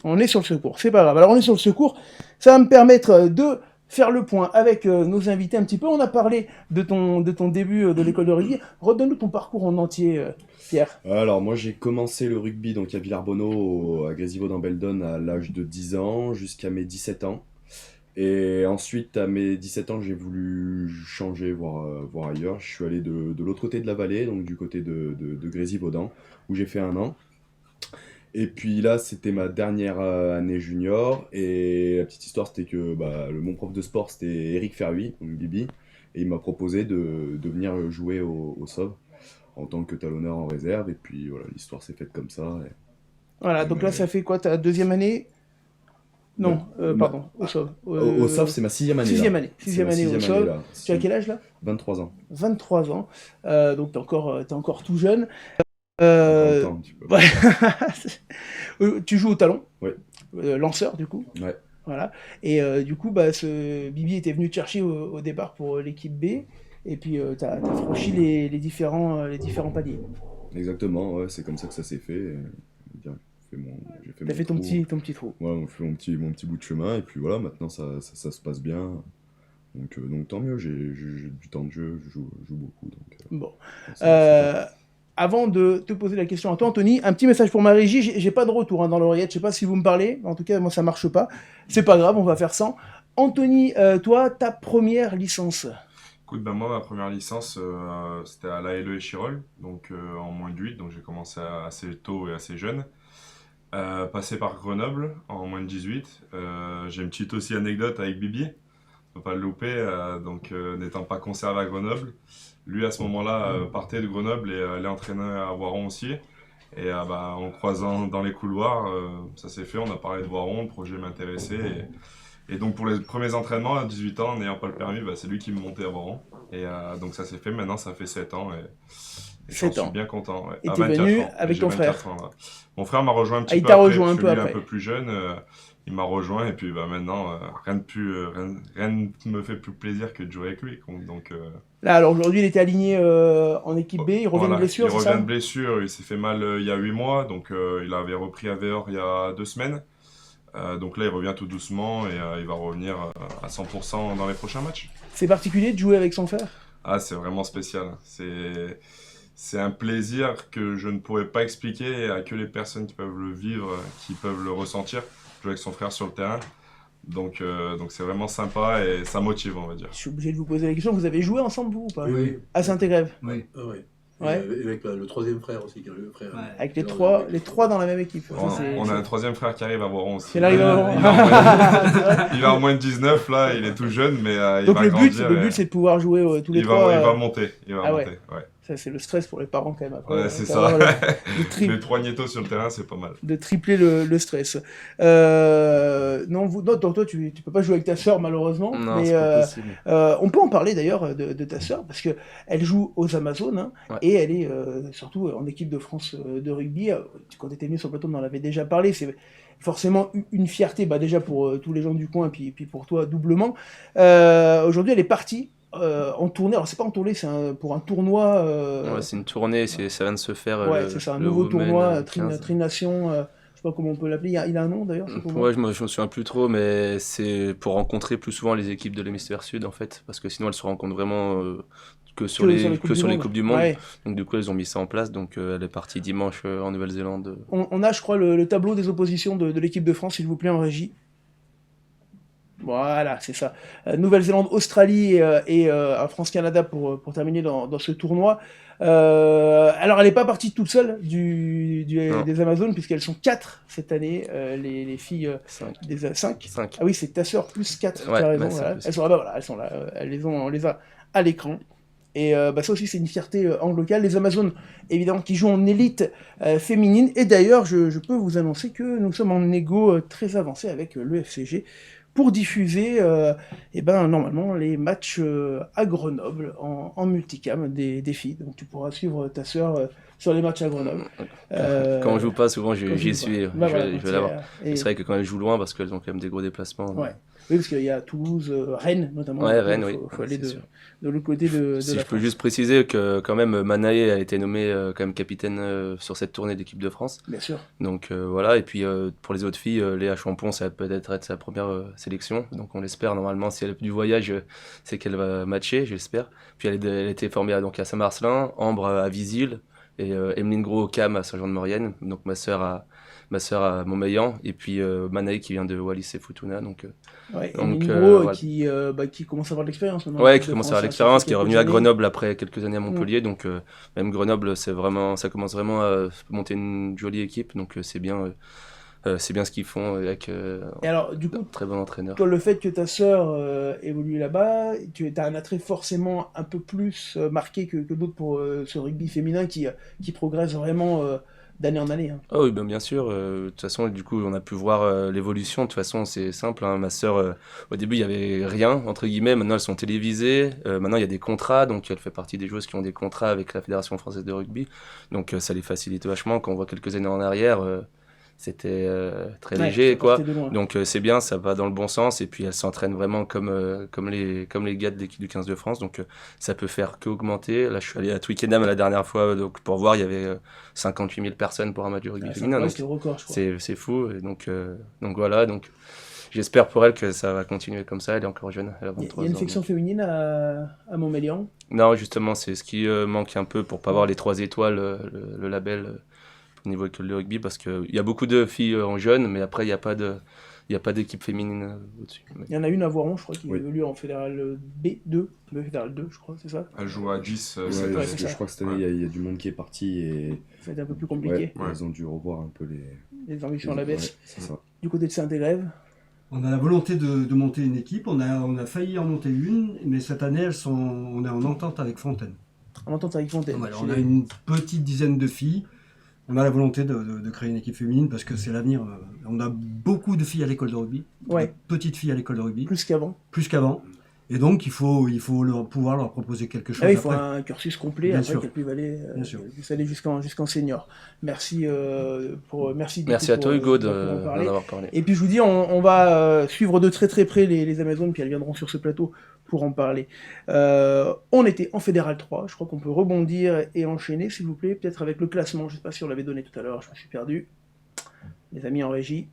On est sur le secours, c'est pas grave. Alors on est sur le secours, ça va me permettre de faire le point avec nos invités un petit peu. On a parlé de ton début de l'école de rugby. Redonne-nous ton parcours en entier, Pierre. Alors moi j'ai commencé le rugby donc à Villarbonneau, à Grésivaudan-Beldon à l'âge de 10 ans jusqu'à mes 17 ans. Et ensuite à mes 17 ans j'ai voulu changer, voir ailleurs. Je suis allé de l'autre côté de la vallée, donc du côté de Grésivaudan, où j'ai fait 1 an. Et puis là, c'était ma dernière année junior, et la petite histoire, c'était que mon prof de sport, c'était Eric Ferruy, donc Bibi, et il m'a proposé de venir jouer au SOV en tant que talonneur en réserve, et puis voilà, l'histoire s'est faite comme ça. Voilà, donc là, ça fait quoi, ta deuxième année ? Non, pardon, au SOV. Au SOV, c'est ma 6e année. Sixième année au SOV. Tu as quel âge là ? 23 ans. 23 ans, donc t'es encore tout jeune. Un petit peu. Ouais. Tu joues au talon, oui. Lanceur du coup. Ouais. Voilà. Et du coup, ce Bibi était venu te chercher au départ pour l'équipe B, et puis t'as franchi les différents paliers. Exactement, ouais, c'est comme ça que ça s'est fait. T'as fait ton petit trou. Ouais, on fait mon petit bout de chemin, et puis voilà, maintenant ça se passe bien. Donc tant mieux, j'ai du temps de jeu, je joue beaucoup. Bon. Avant de te poser la question à toi, Anthony, un petit message pour ma régie. J'ai pas de retour dans l'oreillette, je sais pas si vous me parlez. En tout cas, moi, ça marche pas. C'est pas grave, on va faire sans. Anthony, toi, ta première licence ? Écoute, moi, ma première licence, c'était à l'ALE Échirolles, donc en moins de 8, donc j'ai commencé assez tôt et assez jeune. Passé par Grenoble, en moins de 18. J'ai une petite aussi anecdote avec Bibi, faut pas le louper, n'étant pas conservé à Grenoble. Lui, à ce moment-là, partait de Grenoble et allait entraîner à Voiron aussi. Et en croisant dans les couloirs, ça s'est fait, on a parlé de Voiron, le projet m'intéressait. Et donc pour les premiers entraînements, à 18 ans, n'ayant pas le permis, c'est lui qui me montait à Voiron. Et donc ça s'est fait, maintenant ça fait 7 ans. Et j'en suis bien content. Ouais. Et t'es venu avec ton frère. Mon frère m'a rejoint un petit peu t'a après, rejoint un peu après. Un peu plus jeune. Il m'a rejoint et puis maintenant, rien ne me fait plus plaisir que de jouer avec lui. Donc, là, alors aujourd'hui, il était aligné en équipe B, il revient de blessure, c'est ça ? Il revient de blessure, il s'est fait mal il y a 8 mois, donc il avait repris à Véor il y a 2 semaines. Donc là, il revient tout doucement et il va revenir à 100% dans les prochains matchs. C'est particulier de jouer avec son frère ? Ah, c'est vraiment spécial. C'est un plaisir que je ne pourrais pas expliquer, et à que les personnes qui peuvent le vivre, qui peuvent le ressentir, jouer avec son frère sur le terrain. Donc c'est vraiment sympa et ça motive, on va dire. Je suis obligé de vous poser la question, vous avez joué ensemble vous ou pas ? Oui. À Saint-Égrève ? Oui. Ouais. Et avec le troisième frère aussi, le frère. Ouais. Avec les trois dans la même équipe. On a un troisième frère qui arrive à Voiron aussi. Il arrive à Voiron. Il est en moins de 19 là, il est tout jeune, mais il donc va le grandir. But c'est de pouvoir jouer tous les trois. Il va monter. Ouais. Ça, c'est le stress pour les parents quand même. Après, Ouais, c'est ça. de Les 3 Nieto sur le terrain, c'est pas mal. de tripler le stress. Non, donc toi, tu peux pas jouer avec ta sœur malheureusement, Non, mais c'est pas possible. on peut en parler d'ailleurs de ta sœur parce que elle joue aux Amazones hein, Ouais. et elle est surtout en équipe de France de rugby. Quand tu étais venu sur le plateau, on en avait déjà parlé. C'est forcément une fierté, déjà pour tous les gens du coin, puis pour toi doublement. Aujourd'hui, elle est partie. En tournée, alors c'est pas en tournée, c'est pour un tournoi. Ouais, c'est une tournée, ça vient de se faire. Ouais, c'est ça, un le nouveau Women tournoi, 15. Tri-Nation, je sais pas comment on peut l'appeler, il a un nom d'ailleurs ce tournoi. Ouais, je me souviens plus trop, mais c'est pour rencontrer plus souvent les équipes de l'hémisphère sud en fait, parce que sinon elles se rencontrent vraiment que sur les Coupes du Monde. Ouais. Donc du coup ils ont mis ça en place, donc elle est partie dimanche en Nouvelle-Zélande. On a, je crois, le tableau des oppositions de l'équipe de France, s'il vous plaît, en régie. Voilà, c'est ça. Nouvelle-Zélande, Australie et France-Canada pour terminer dans ce tournoi. Alors, elle n'est pas partie toute seule des Amazones, puisqu'elles sont 4 cette année, les filles 5. des 5. 5. Ah oui, c'est ta sœur plus 4, Ouais, tu as raison. bah, Voilà. plus. Elles sont là, voilà, elles sont là. On les a à l'écran. Et ça aussi, c'est une fierté anglo-locale. Les Amazones, évidemment, qui jouent en élite féminine. Et d'ailleurs, je peux vous annoncer que nous sommes en négo très avancé avec le FCG pour diffuser normalement les matchs à Grenoble en multicam des filles. Donc tu pourras suivre ta sœur sur les matchs à Grenoble. Quand on joue pas, souvent j'y suis. Voilà, je vais l'avoir. et- C'est vrai que quand elles jouent loin, parce qu'elles ont quand même des gros déplacements. Ouais. Oui, parce qu'il y a Toulouse, Rennes notamment. Ouais, Donc, Rennes, faut, oui. faut aller C'est sûr. de l'autre côté de Si la je peux France. juste préciser que quand même Manaé a été nommé quand même capitaine sur cette tournée d'équipe de France. Bien sûr. Donc voilà, et puis pour les autres filles, Léa Champon, ça va peut-être être sa première sélection. Donc on l'espère, normalement, si elle a du voyage, c'est qu'elle va matcher, j'espère. Puis elle a été formée à Saint-Marcelin, Ambre à Visil, et Emeline Gros au CAM à Saint-Jean-de-Maurienne. Donc ma sœur à Montmélian, et puis Manaé qui vient de Wallis et Futuna. Donc, Ouais, donc, et Gros voilà. qui commence à avoir de l'expérience maintenant. Ouais, en qui équipe de commence à France, avoir l'expérience, qui est revenu à quelques années. Grenoble après quelques années à Montpellier. Donc même Grenoble, ça commence vraiment à monter une jolie équipe. Donc c'est bien ce qu'ils font avec Et alors, du coup, un très bon entraîneur. toi, le fait que ta sœur évolue là-bas, tu as un attrait forcément un peu plus marqué que d'autres pour ce rugby féminin qui progresse vraiment d'année en année. Hein. Ah oui, ben bien sûr. De toute façon, du coup, on a pu voir l'évolution. De toute façon, c'est simple. Hein. Ma sœur, au début, il n'y avait rien, entre guillemets. Maintenant, elles sont télévisées. Maintenant, il y a des contrats. Donc, elle fait partie des joueuses qui ont des contrats avec la Fédération française de rugby. Donc, ça les facilite vachement. Quand on voit quelques années en arrière, c'était très Ouais, léger, ça quoi. partait de loin. Donc, c'est bien, ça va dans le bon sens. Et puis, elles s'entraînent vraiment comme les gars de l'équipe du 15 de France. Donc, ça peut faire qu'augmenter. Là, je suis allé à Twickenham la dernière fois donc, pour voir. Il y avait 58 000 personnes pour un match de rugby Ouais, féminin. Donc, c'est le record, je crois. c'est fou. Et donc voilà. Donc, j'espère pour elle que ça va continuer comme ça. Elle est encore jeune. Elle a Il y 23 a une ans. section féminine à Montmélian. Non, justement, c'est ce qui manque un peu pour pas avoir les 3 étoiles, le label au niveau école de rugby, parce qu'il y a beaucoup de filles en jeunes, mais après, il n'y a pas d'équipe féminine au-dessus. Mais- Il y en a une à Voiron, je crois, qui Oui. évolue en fédéral B2. Le fédéral 2, je crois, c'est ça. Elle joue à 10 Ouais, cette ouais, année. parce que c'est ça. je crois que cette année, il y a du monde qui est parti et Ça va être un peu plus compliqué. ouais, Ouais. ils ont dû revoir un peu Les ambitions à la baisse. Ouais, c'est ça. Du côté de Saint-Égrève, On a la volonté de monter une équipe, on a failli en monter une, mais cette année on est en entente avec Fontaine. on entend avec Fontaine. Voilà, Chez on a les- une petite dizaine de filles. On a la volonté de créer une équipe féminine parce que c'est l'avenir. On a beaucoup de filles à l'école de rugby, Ouais. de petites filles à l'école de rugby, Plus qu'avant. plus qu'avant. Et donc il faut pouvoir leur proposer quelque chose Ah oui, il faut après. un cursus complet Bien après sûr. qu'elle puisse Bien sûr. aller jusqu'en senior. Merci merci. du Merci coup, à toi, pour, Hugo, pour en d'en parler. avoir parlé. Et puis je vous dis, on va suivre de très très près les Amazones, puis elles viendront sur ce plateau pour en parler. On était en Fédéral 3, je crois qu'on peut rebondir et enchaîner, s'il vous plaît, peut-être avec le classement. Je ne sais pas si on l'avait donné tout à l'heure, je me suis perdu. Les amis en régie.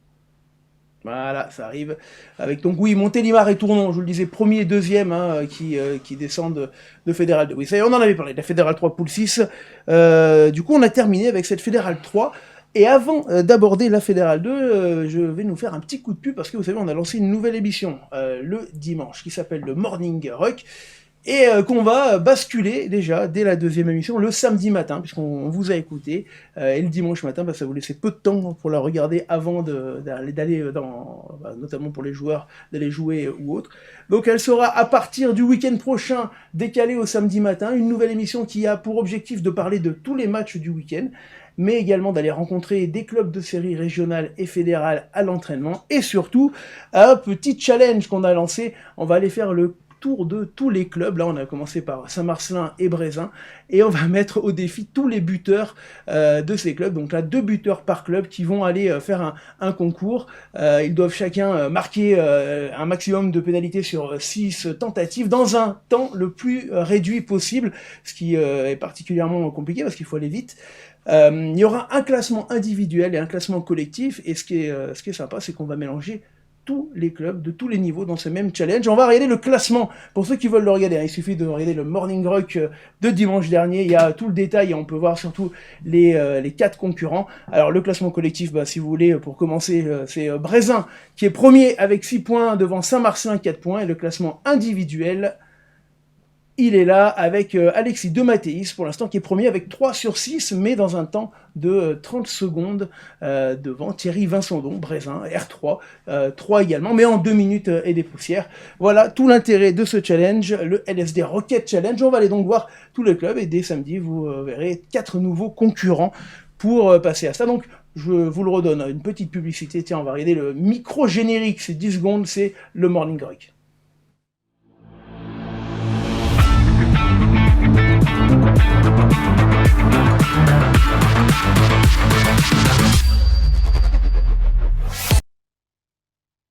Voilà, ça arrive. Avec donc oui, Montélimar et Tournon, je vous le disais, premier et deuxième qui descendent de Fédéral 2. Oui, ça y est, on en avait parlé, de la Fédéral 3 Poule 6. Du coup, on a terminé avec cette Fédéral 3. Et avant d'aborder la Fédérale 2, je vais nous faire un petit coup de pub parce que vous savez, on a lancé une nouvelle émission le dimanche qui s'appelle le Morning Ruck. et qu'on va basculer déjà dès la deuxième émission le samedi matin, puisqu'on vous a écouté, et le dimanche matin, ça vous laissait peu de temps pour la regarder avant d'aller notamment pour les joueurs, d'aller jouer ou autre. Donc elle sera à partir du week-end prochain décalée au samedi matin, une nouvelle émission qui a pour objectif de parler de tous les matchs du week-end, mais également d'aller rencontrer des clubs de séries régionales et fédérales à l'entraînement, et surtout un petit challenge qu'on a lancé. On va aller faire le tour de tous les clubs. Là, on a commencé par Saint-Marcelin et Brézin, et on va mettre au défi tous les buteurs de ces clubs. Donc là, 2 buteurs par club qui vont aller faire un concours. Ils doivent chacun marquer un maximum de pénalités sur 6 tentatives dans un temps le plus réduit possible, ce qui est particulièrement compliqué parce qu'il faut aller vite. Il y aura un classement individuel et un classement collectif, et ce qui est sympa, c'est qu'on va mélanger tous les clubs de tous les niveaux dans ce même challenge. On va regarder le classement pour ceux qui veulent le regarder. Il suffit de regarder le Morning Rock de dimanche dernier. Il y a tout le détail et on peut voir surtout les 4 concurrents. Alors le classement collectif, si vous voulez, pour commencer, c'est Brézin qui est premier avec 6 points devant Saint-Marcelin 4 points. Et le classement individuel, il est là avec Alexis de Mathéis, pour l'instant, qui est premier avec 3 sur 6, mais dans un temps de 30 secondes devant Thierry Vincendon, Brézin, R3, 3 également, mais en 2 minutes et des poussières. Voilà tout l'intérêt de ce challenge, le LSD Rocket Challenge. On va aller donc voir tous les clubs, et dès samedi, vous verrez 4 nouveaux concurrents pour passer à ça. Donc, je vous le redonne, une petite publicité. Tiens, on va regarder le micro-générique, c'est 10 secondes, c'est le Morning Rock.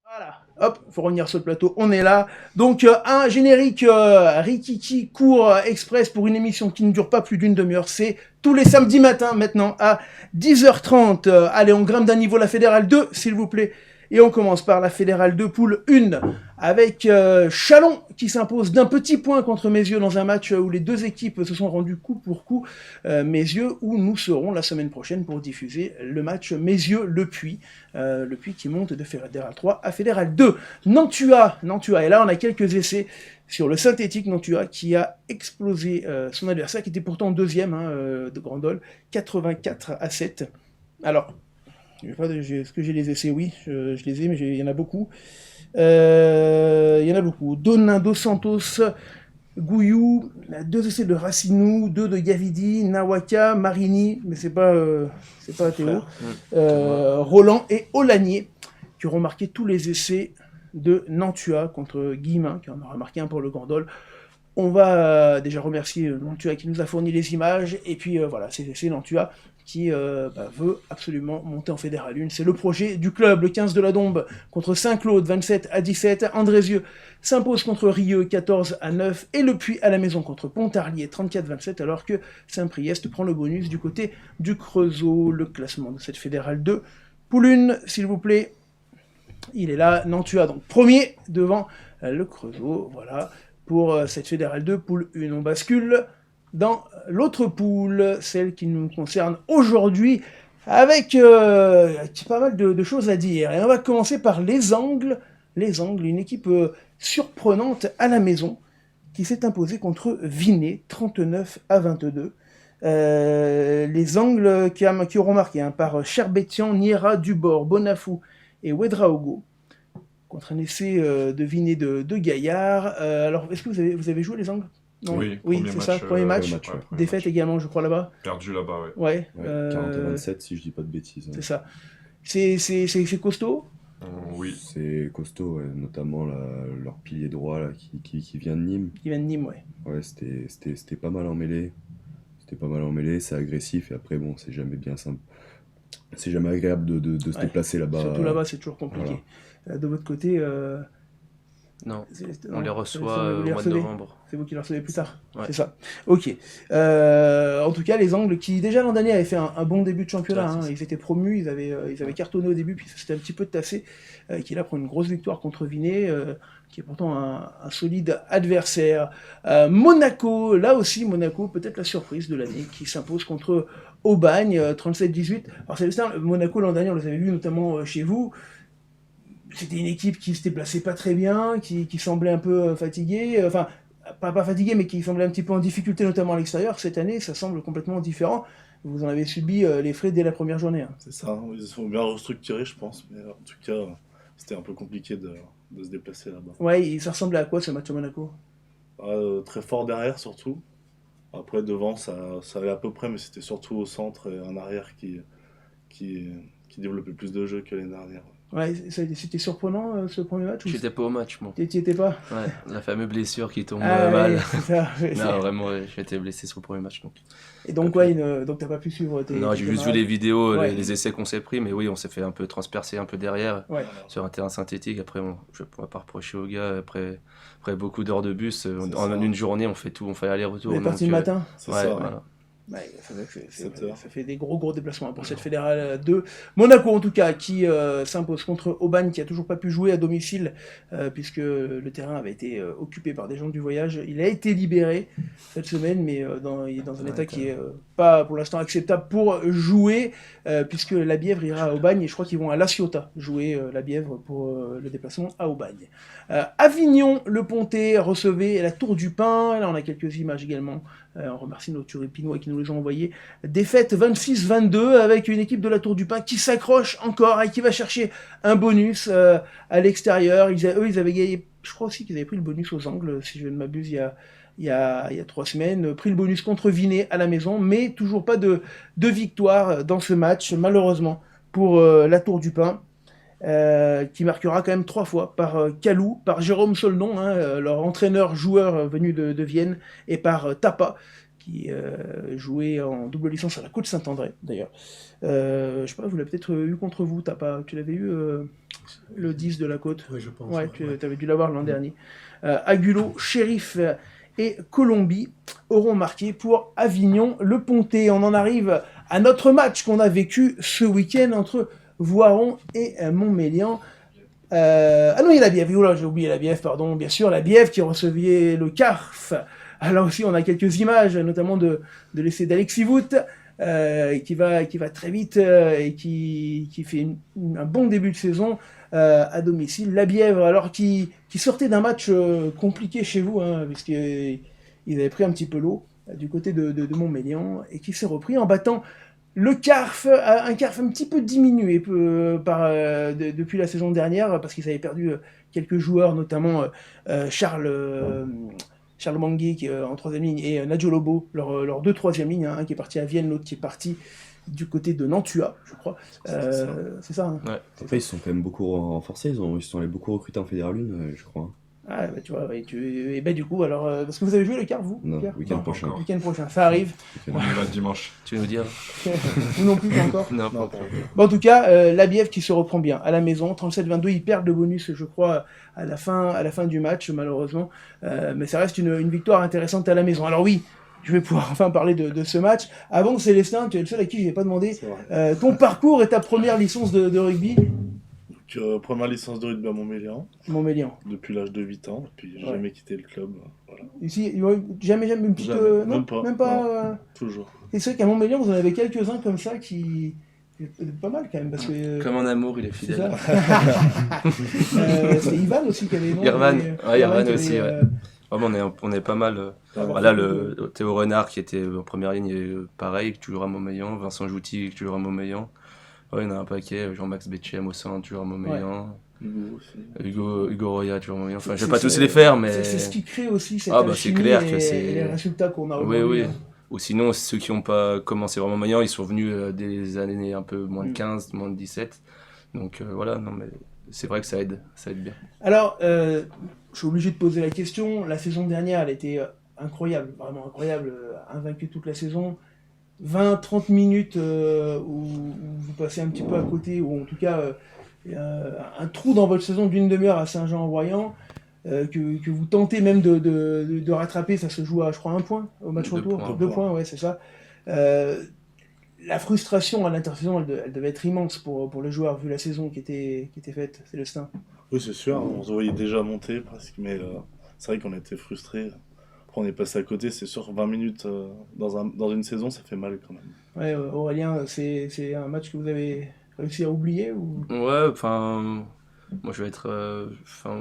Voilà, hop, faut revenir sur le plateau, on est là. Donc un générique rikiki court express pour une émission qui ne dure pas plus d'une demi-heure. C'est tous les samedis matins maintenant à 10h30. Allez, on grimpe d'un niveau la Fédérale 2, s'il vous plaît. Et on commence par la Fédérale 2 poule 1 avec Chalon qui s'impose d'un petit point contre Mézieux dans un match où les 2 équipes se sont rendues coup pour coup. Mézieux où nous serons la semaine prochaine pour diffuser le match Mézieux-Le Puy. Le Puy qui monte de Fédérale 3 à Fédérale 2. Nantua, et là on a quelques essais sur le synthétique. Nantua qui a explosé son adversaire qui était pourtant deuxième de Grandol, 84-7. Alors, est-ce que j'ai les essais? Oui, je les ai, mais il y en a beaucoup. Il y en a beaucoup. Donin, Dos Santos, Gouillou, 2 essais de Racinou, 2 de Gavidi, Nawaka, Marini, mais c'est pas Théo, Roland et Olanier, qui auront marqué tous les essais de Nantua contre Guillemin, qui en aura marqué un pour le Gandol. On va déjà remercier Nantua qui nous a fourni les images, et puis voilà, c'est Nantua qui veut absolument monter en Fédérale 1. C'est le projet du club. Le 15 de la Dombe contre Saint-Claude, 27-17. Andrézieux s'impose contre Rieux, 14-9. Et le Puy à la maison contre Pontarlier, 34-27, alors que Saint-Priest prend le bonus du côté du Creusot. Le classement de cette Fédérale 2. Poule 1, s'il vous plaît. Il est là, Nantua, donc premier devant le Creusot. Voilà, pour cette Fédérale 2, poule 1. On bascule dans l'autre poule, celle qui nous concerne aujourd'hui, avec pas mal de choses à dire. Et on va commencer par les Angles, une équipe surprenante à la maison, qui s'est imposée contre Vinay, 39-22. Les Angles qui auront marqué par Cherbetian, Niera, Dubord, Bonafou et Ouedraogo, contre un essai de Vinay de Gaillard. Alors, est-ce que vous avez joué les Angles? Non. Oui, c'est ça, premier match. Défaite également, je crois, là-bas. Perdu là-bas, ouais. 40-27, si je dis pas de bêtises. C'est ça. C'est costaud? Oui. C'est costaud, notamment leur pilier droit là, qui vient de Nîmes. Qui vient de Nîmes, ouais. Ouais, c'était pas mal en mêlée. C'est agressif, et après, bon, c'est jamais bien simple. C'est jamais agréable de se déplacer là-bas. Surtout là-bas, c'est toujours compliqué. Voilà. De votre côté... Non, on les reçoit au mois de novembre. C'est vous qui les recevez plus tard. Ouais. C'est ça. Ok. En tout cas, les Angles qui, déjà l'an dernier, avaient fait un bon début de championnat. Ils étaient promus, ils avaient cartonné au début, puis ça s'était un petit peu tassé. Qui là prend une grosse victoire contre Vinay, qui est pourtant un solide adversaire. Monaco, là aussi, peut-être la surprise de l'année, qui s'impose contre Aubagne, 37-18. Alors, c'est Monaco, l'an dernier, on les avait vus notamment chez vous. C'était une équipe qui se déplaçait pas très bien, qui semblait un peu fatiguée. Enfin, pas fatigués, mais qui semblaient un petit peu en difficulté, notamment à l'extérieur. Cette année, ça semble complètement différent. Vous en avez subi les frais dès la première journée. Hein. C'est ça, ils se sont bien restructurés, je pense, mais en tout cas, c'était un peu compliqué de se déplacer là-bas. Ouais, ça ressemblait à quoi ce match à Monaco? Très fort derrière surtout. Après, devant, ça allait à peu près, mais c'était surtout au centre et en arrière qui développait plus de jeux que l'année dernière. Ouais, c'était surprenant ce premier match? J'étais pas au match, moi. T'y étais pas? Ouais, la fameuse blessure qui tombe Ah, mal. ouais, c'est ça, Non, vraiment, j'ai été blessé sur le premier match. Donc. Et donc, ouais, donc t'as pas pu suivre tes. Non, tes j'ai juste vu camarades. les vidéos, Ouais. les essais qu'on s'est pris, mais oui, on s'est fait un peu transpercer un peu derrière Ouais. sur un terrain synthétique. Après, je ne pourrais pas reprocher aux gars. Après beaucoup d'heures de bus, C'est en ça. une journée, on fait tout, on fait aller-retour. On est parti donc, le matin? C'est ouais, ça, voilà. Ouais, c'est vrai que 7 heures. ça fait des gros déplacements pour cette fédérale 2. Monaco, en tout cas, qui s'impose contre Aubagne, qui a toujours pas pu jouer à domicile, puisque le terrain avait été occupé par des gens du voyage. Il a été libéré cette semaine, mais il est dans un état qui est pas pour l'instant acceptable pour jouer, puisque la Bièvre ira à Aubagne, et je crois qu'ils vont à La Ciotat jouer la Bièvre pour le déplacement à Aubagne. Avignon, le Pontet recevait la Tour du Pin. Là, on a quelques images également. On remercie nos turipinois qui nous les ont envoyés. Défaite 26-22 avec une équipe de la Tour du Pin qui s'accroche encore et qui va chercher un bonus à l'extérieur. Eux, ils avaient gagné, je crois aussi qu'ils avaient pris le bonus aux Angles, si je ne m'abuse, il y a 3 semaines. Pris le bonus contre Vinay à la maison, mais toujours pas de victoire dans ce match, malheureusement, pour la Tour du Pin. Qui marquera quand même 3 fois par Calou, par Jérôme Solnon, leur entraîneur-joueur venu de Vienne, et par Tapa, qui jouait en double licence à la Côte Saint-André, d'ailleurs. Je sais pas, vous l'avez peut-être eu contre vous, Tapa. Tu l'avais eu, le 10 de la Côte? Oui, je pense. Ouais, tu avais dû l'avoir l'an dernier. Agulo, Shérif et Colombie auront marqué pour Avignon, le Pontet. On en arrive à notre match qu'on a vécu ce week-end entre Voiron et Montmélian. Ah non, il y a la Bièvre. Oula, j'ai oublié la Bièvre, pardon. Bien sûr, la Bièvre qui recevait le CARF. Là aussi, on a quelques images, notamment de l'essai d'Alexis Vout, qui va très vite et qui fait un bon début de saison à domicile. La Bièvre, alors qui sortait d'un match compliqué chez vous, puisqu'ils avaient pris un petit peu l'eau du côté de Montmélian, et qui s'est repris en battant le CARF, un CARF un petit peu diminué depuis la saison dernière, parce qu'ils avaient perdu quelques joueurs, notamment Charles Mangui en 3e ligne, et Nadio Lobo, leurs 2 3e lignes, un qui est parti à Vienne, l'autre qui est parti du côté de Nantua, je crois. C'est ça. Hein. Ouais. Après, ils se sont quand même beaucoup renforcés, ils se sont allés beaucoup recruter en Fédéral 1, je crois. Ah, bah tu vois, et bah du coup, alors, parce que vous avez joué le CARF, vous? Non, Pierre week-end Non, prochain. encore. Week-end prochain, ça arrive. On y va dimanche. Tu veux nous dire? Vous non plus, pas encore. Non, Non, pas pas Bon, en tout cas, la Bièvre qui se reprend bien à la maison, 37-22, ils perdent le bonus, je crois, à la fin du match, malheureusement. Mais ça reste une victoire intéressante à la maison. Alors oui, je vais pouvoir enfin parler de ce match. Avant, Célestin, tu es le seul à qui je n'ai pas demandé C'est vrai. ton parcours et ta première licence de rugby. Donc, première licence de rugby à Montmélian, Montmélian. depuis l'âge de 8 ans, et puis j'ai Ouais. jamais quitté le club. Voilà. Ici, jamais une petite... Jamais, non, même pas. pas Toujours. Et c'est vrai qu'à Montmélian, vous en avez quelques-uns comme ça qui... Pas mal quand même, parce que... Comme en amour, il est C'est fidèle. ça. C'est Ivan aussi qui avait... non, Irvan. Ouais, Irvan qui aussi, avait, ouais. Vraiment, on est pas mal. Voilà, le Théo Renard qui était en première ligne, pareil, toujours à Montmélian. Vincent Jouty, toujours à Montmélian. Ouais, il y en a un paquet. Jean-Max Betchem au sein, toujours à Montmélian. Hugo aussi. Hugo Roya, toujours à Montmélian. Enfin, je vais C'est- pas tous c'est- les faire, mais. C'est ce qui crée aussi cette Ah, bah, c'est alchimie clair que et c'est- les résultats qu'on a Oui, aujourd'hui. oui. Ou sinon, ceux qui n'ont pas commencé vraiment Montmélian, ils sont venus des années un peu moins de 15, moins de 17. Donc voilà, non, mais c'est vrai que ça aide bien. Alors, je suis obligé de poser la question. La saison dernière, elle était incroyable, vraiment incroyable, invaincue toute la saison. 20-30 minutes où vous passez un petit peu à côté, ou en tout cas un trou dans votre saison d'une demi-heure à Saint-Jean-en-Royan, que vous tentez même de rattraper. Ça se joue à, je crois, 1 point au match 2 retour. points. 2 points, ouais, c'est ça. La frustration à l'intersaison, elle devait être immense pour les joueurs, vu la saison qui était faite, Célestin. Oui, c'est sûr, on se voyait déjà monter presque, mais c'est vrai qu'on était frustrés. Après, on est passé à côté, c'est sûr, 20 minutes dans une saison, ça fait mal quand même. Ouais, Aurélien, c'est un match que vous avez réussi à oublier ou... Ouais, enfin. Moi, je vais être.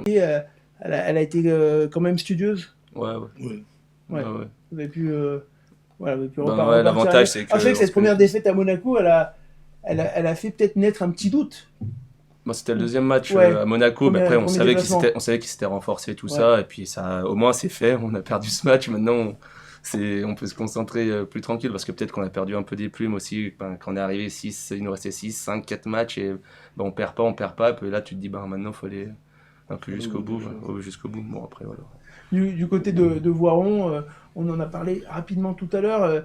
Elle a été quand même studieuse. Ouais. Oui. Ouais. Ouais. Vous avez pu, voilà, vous avez pu Bah, repartir ouais, à l'avantage, l'arrière. c'est que Ah, c'est vrai que on cette se première connaît. défaite à Monaco, elle a fait peut-être naître un petit doute. Bon, c'était le deuxième match Ouais. à Monaco, mais après on Premier savait déplacement. on savait qu'ils s'étaient renforcés tout Ouais. ça, et puis ça, au moins c'est fait, on a perdu ce match, maintenant on peut se concentrer plus tranquille, parce que peut-être qu'on a perdu un peu des plumes aussi, ben, quand on est arrivé 6, il nous restait 6, 5, 4 matchs, et ben, on perd pas, et puis là tu te dis, ben, maintenant il faut aller un peu jusqu'au bout, jusqu'au bout, bon après voilà. Du côté de Voiron, on en a parlé rapidement tout à l'heure,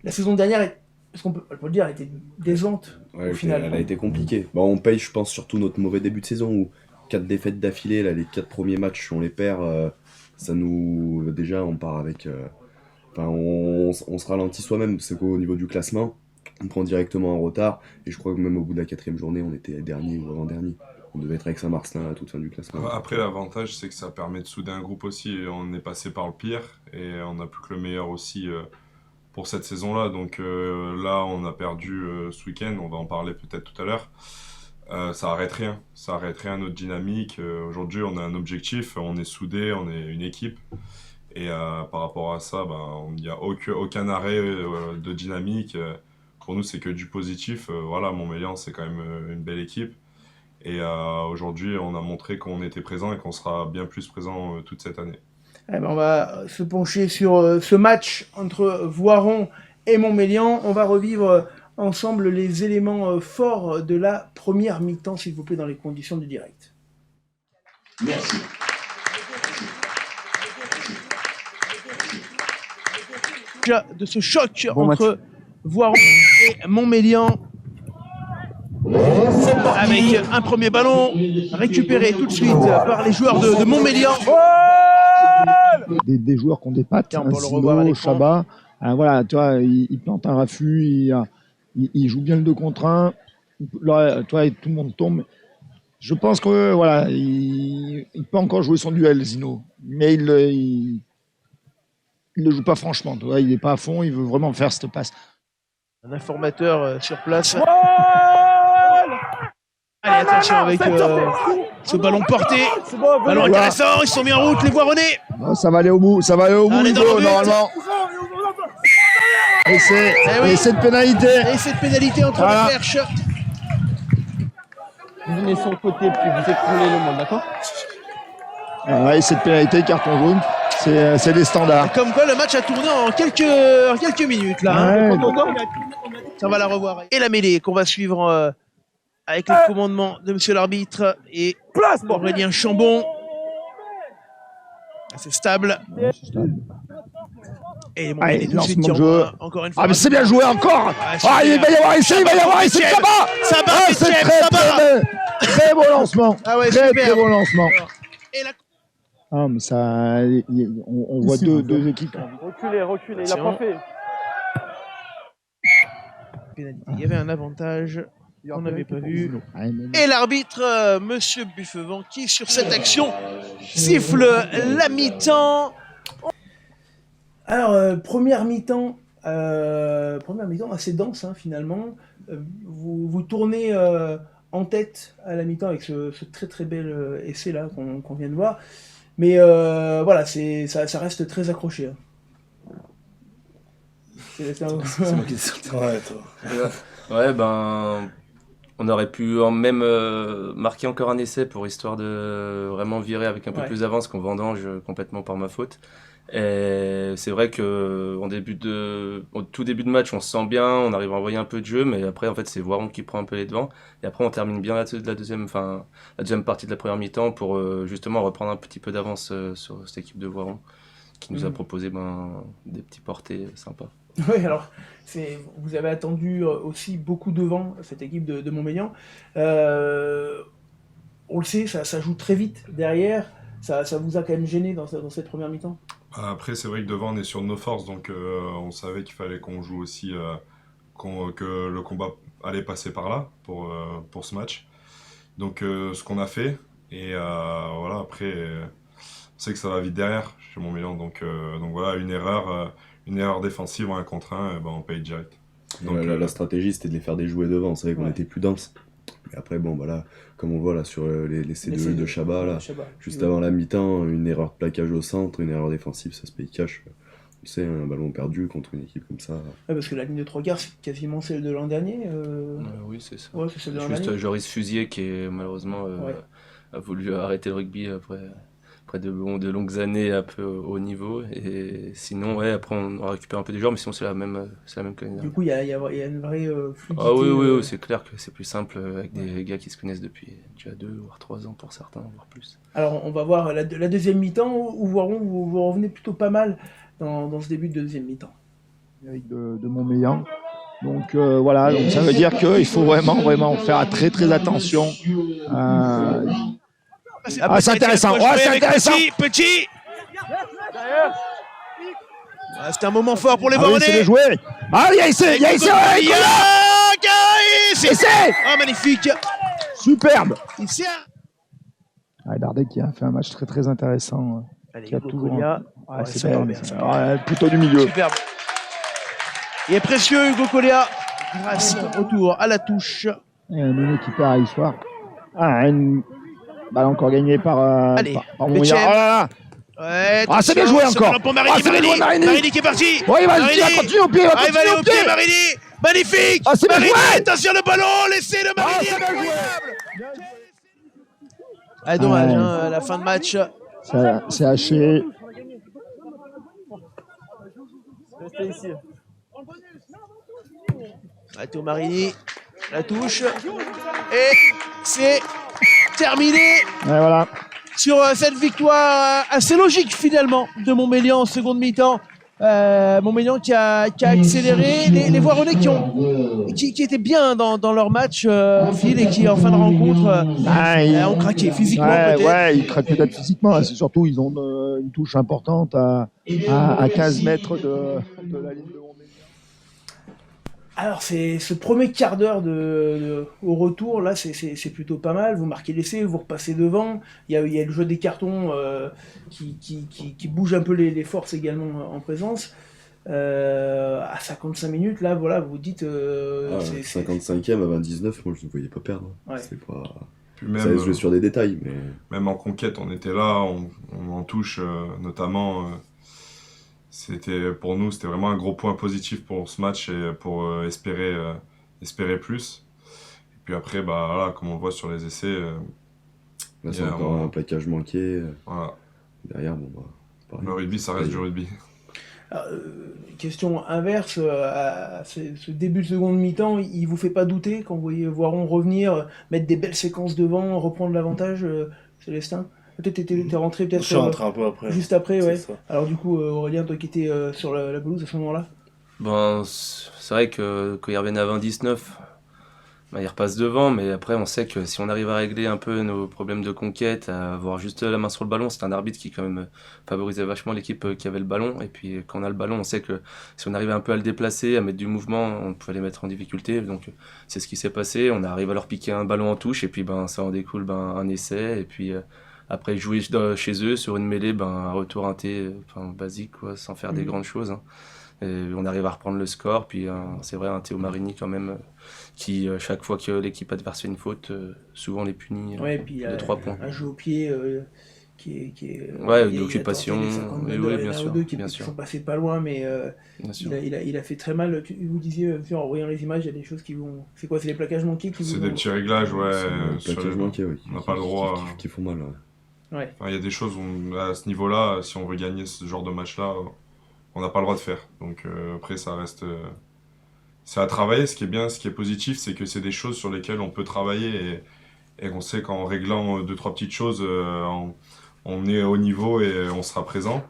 la saison dernière, est-ce qu'on peut le dire, elle était décevante Ouais, au final. elle a été compliquée. Bon, on paye, je pense, surtout notre mauvais début de saison où 4 défaites d'affilée, là, les 4 premiers matchs, on les perd. Ça nous. Déjà, on part avec. Enfin, on se ralentit soi-même. C'est qu'au niveau du classement, on prend directement un retard. Et je crois que même au bout de la 4e journée, on était dernier ou avant-dernier. On devait être avec Saint-Marcelin à la toute fin du classement. Après, l'avantage, c'est que ça permet de souder un groupe aussi. Et on est passé par le pire et on n'a plus que le meilleur aussi pour cette saison-là. Donc là, on a perdu ce week-end. On va en parler peut-être tout à l'heure. Ça arrête rien. Ça arrête rien notre dynamique. Aujourd'hui, on a un objectif. On est soudés. On est une équipe. Et par rapport à ça, il n'y a aucun arrêt de dynamique. Pour nous, c'est que du positif. Voilà, Montmélian, c'est quand même une belle équipe. Et aujourd'hui, on a montré qu'on était présent et qu'on sera bien plus présent toute cette année. Eh ben, on va se pencher sur ce match entre Voiron et Montmélian. On va revivre ensemble les éléments forts de la première mi-temps, s'il vous plaît, dans les conditions du direct. Merci. De ce choc entre Voiron et Montmélian. Avec un premier ballon récupéré tout de suite par les joueurs de Montmélian. Des joueurs qui ont des pattes, Tiens, on peut le revoir à Zino, l'écran. Chabat, voilà, tu vois, il plante un raffut, il joue bien le 2 contre 1, là, toi, tout le monde tombe. Je pense que voilà, il peut encore jouer son duel, Zino, mais il le joue pas franchement, tu vois, il est pas à fond, il veut vraiment faire cette passe. Un informateur sur place. Allez, attention avec ce ballon porté. Ballon intéressant, ils se sont mis en route, les Voironnais. Oh, ça va aller au bout, Allez, dans le but. normalement. Et cette pénalité. Et cette pénalité entre les perches. Vous venez sur le côté, puis vous écroulez le monde, d'accord? Et cette pénalité, carton jaune, c'est des standards. Comme quoi, le match a tourné en quelques minutes, là. Ouais. Ça va la revoir. Et la mêlée qu'on va suivre avec le commandement de monsieur l'arbitre et Aurélien Chambon. C'est stable. Et bon, il est tout de suite encore une fois. Ah, mais c'est bien joué encore. Ah, il va y avoir essai, Chabat. C'est très beau lancement. Ah ouais, très super. beau lancement. Et la... Ah, mais ça, on voit deux équipes. Reculez, il a pas fait. Il y avait un avantage. On n'avait pas vu. Et l'arbitre, monsieur Buffevant, qui sur cette action siffle la mi-temps. Alors, première mi-temps assez dense, hein, finalement. Vous tournez en tête à la mi-temps avec ce très très bel essai là qu'on vient de voir. Mais voilà, ça reste très accroché. Hein. C'est moi qui ai sorti. Ouais, ben, on aurait pu même marquer encore un essai pour histoire de vraiment virer avec un peu plus d'avance qu'on vendange complètement par ma faute. Et c'est vrai que au tout début de match, on se sent bien, on arrive à envoyer un peu de jeu, mais après en fait c'est Voiron qui prend un peu les devants. Et après on termine bien la deuxième partie de la première mi-temps pour justement reprendre un petit peu d'avance sur cette équipe de Voiron qui nous a proposé des petits portées sympas. Oui, alors vous avez attendu aussi beaucoup devant cette équipe de Montmélian. On le sait, ça joue très vite derrière. Ça vous a quand même gêné dans cette première mi-temps? Après, c'est vrai que devant, on est sur nos forces, donc on savait qu'il fallait qu'on joue aussi, que le combat allait passer par là pour ce match. Donc, ce qu'on a fait, et voilà, après, on sait que ça va vite derrière chez Montmélian, donc voilà, une erreur défensive en 1 contre 1, on paye direct. Donc, la stratégie, c'était de les faire déjouer devant. On savait qu'on était plus dense Mais après, bon, voilà, comme on voit là sur les C2 de Chabat, là, Chabat. juste avant la mi-temps, une erreur de plaquage au centre, une erreur défensive, ça se paye cash. Tu sais, un ballon perdu contre une équipe comme ça. Ouais, parce que la ligne de 3 quarts, c'est quasiment celle de l'an dernier. Oui, c'est ça. Ouais, c'est celle de l'an Juste dernier. Joris Fusier qui est malheureusement a voulu arrêter le rugby après de longues années un peu au niveau. Et sinon, ouais, après on récupère un peu des joueurs, mais sinon c'est la même que l'année Du dernière. coup, il y a une vraie fluidité. Ah oui, c'est clair que c'est plus simple avec des gars qui se connaissent depuis déjà 2 voire 3 ans pour certains, voire plus. Alors, on va voir la deuxième mi-temps où vous revenez plutôt pas mal dans ce début de deuxième mi-temps. Avec de Montmélian. Donc voilà, donc ça veut dire qu'il faut vraiment faire très très attention. C'est intéressant. C'est intéressant. Petit. C'est un moment fort pour les Voronais. C'est de jouer. Ah, il y a essai. Oh, magnifique. Superbe. Ici. Dardet qui a fait un match très très intéressant. Allez, Qui a toujours. c'est C'est bien, belle. ça part. Plutôt du milieu. Superbe. Il est précieux, Hugo Coléa. Grâce au tour, à la touche. Et un mené qui perd à l'histoire. Un ballon encore gagné par Montmélian. Oh là là. Ouais, c'est bien joué encore. Pour Marini, c'est bien joué, Marini. Marini qui est parti. Oui, il va continuer au pied. Il va il va aller continuer au pied, Marini. Magnifique. C'est bien Marini, joué. attention le ballon, laissez le Marini. C'est bien joué. Dommage, à la fin de match. C'est haché. Restez ici. Théo Marini, la touche. Et c'est terminé. Et voilà. Sur cette victoire assez logique finalement de Montmélian en seconde mi-temps. Montmélian qui a accéléré. Les Voironnais qui étaient bien dans leur match, Phil, et qui en fin de rencontre ont craqué physiquement peut-être. Ouais, ils craquent peut-être physiquement. C'est surtout ils ont une touche importante à 15 mètres de la ligne de Montmélian. Alors, c'est ce premier quart d'heure au retour, là, c'est plutôt pas mal. Vous marquez l'essai, vous repassez devant. Il y a le jeu des cartons qui bouge un peu les forces également en présence. À 55 minutes, là, voilà, vous vous dites... 55e à 29, moi je ne voyais pas perdre. Ouais. C'est pas... Puis même, ça se joue sur des détails, mais... Même en conquête, on était là, on en touche notamment... Pour nous, c'était vraiment un gros point positif pour ce match et pour espérer plus. Et puis après, voilà, comme on le voit sur les essais... Là, c'est encore un plaquage manqué. Voilà. Derrière, pareil. Le rugby, ça reste du rugby. Alors, question inverse, à ce début de seconde mi-temps, il vous fait pas douter quand vous voyez Voiron revenir, mettre des belles séquences devant, reprendre l'avantage, Célestin? Peut-être t'es rentré peut-être. Je suis rentré un peu après. Juste après, ouais. Ça. Alors du coup, Aurélien, toi qui étais sur la pelouse à ce moment-là. C'est vrai que quand ils reviennent à 20-19, ils repassent devant, mais après on sait que si on arrive à régler un peu nos problèmes de conquête, à avoir juste la main sur le ballon, c'est un arbitre qui quand même favorisait vachement l'équipe qui avait le ballon, et puis quand on a le ballon, on sait que si on arrive un peu à le déplacer, à mettre du mouvement, on peut les mettre en difficulté, donc c'est ce qui s'est passé, on arrive à leur piquer un ballon en touche, et puis ça en découle un essai, et puis... Après jouer chez eux sur une mêlée, un retour basique, quoi, sans faire des grandes choses. Et on arrive à reprendre le score, puis c'est vrai un Théo Marini quand même qui chaque fois que l'équipe adverse fait une faute, souvent les punit de 3 points. Un jeu au pied qui est d'occupation. Oui, bien sûr. Qui sont passés pas loin, mais il a fait très mal. Vous disiez en voyant les images, il y a des choses qui vont. C'est quoi? C'est les plaquages manqués qui vous. C'est des petits réglages, ouais. Des plaquages manqués, oui. On n'a pas le droit. Qui font mal, ouais. Il y a des choses à ce niveau-là, si on veut gagner ce genre de match-là, on n'a pas le droit de faire. Donc après, ça reste... c'est à travailler. Ce qui est bien, ce qui est positif, c'est que c'est des choses sur lesquelles on peut travailler et on sait qu'en réglant 2-3 petites choses, on est au niveau et on sera présent.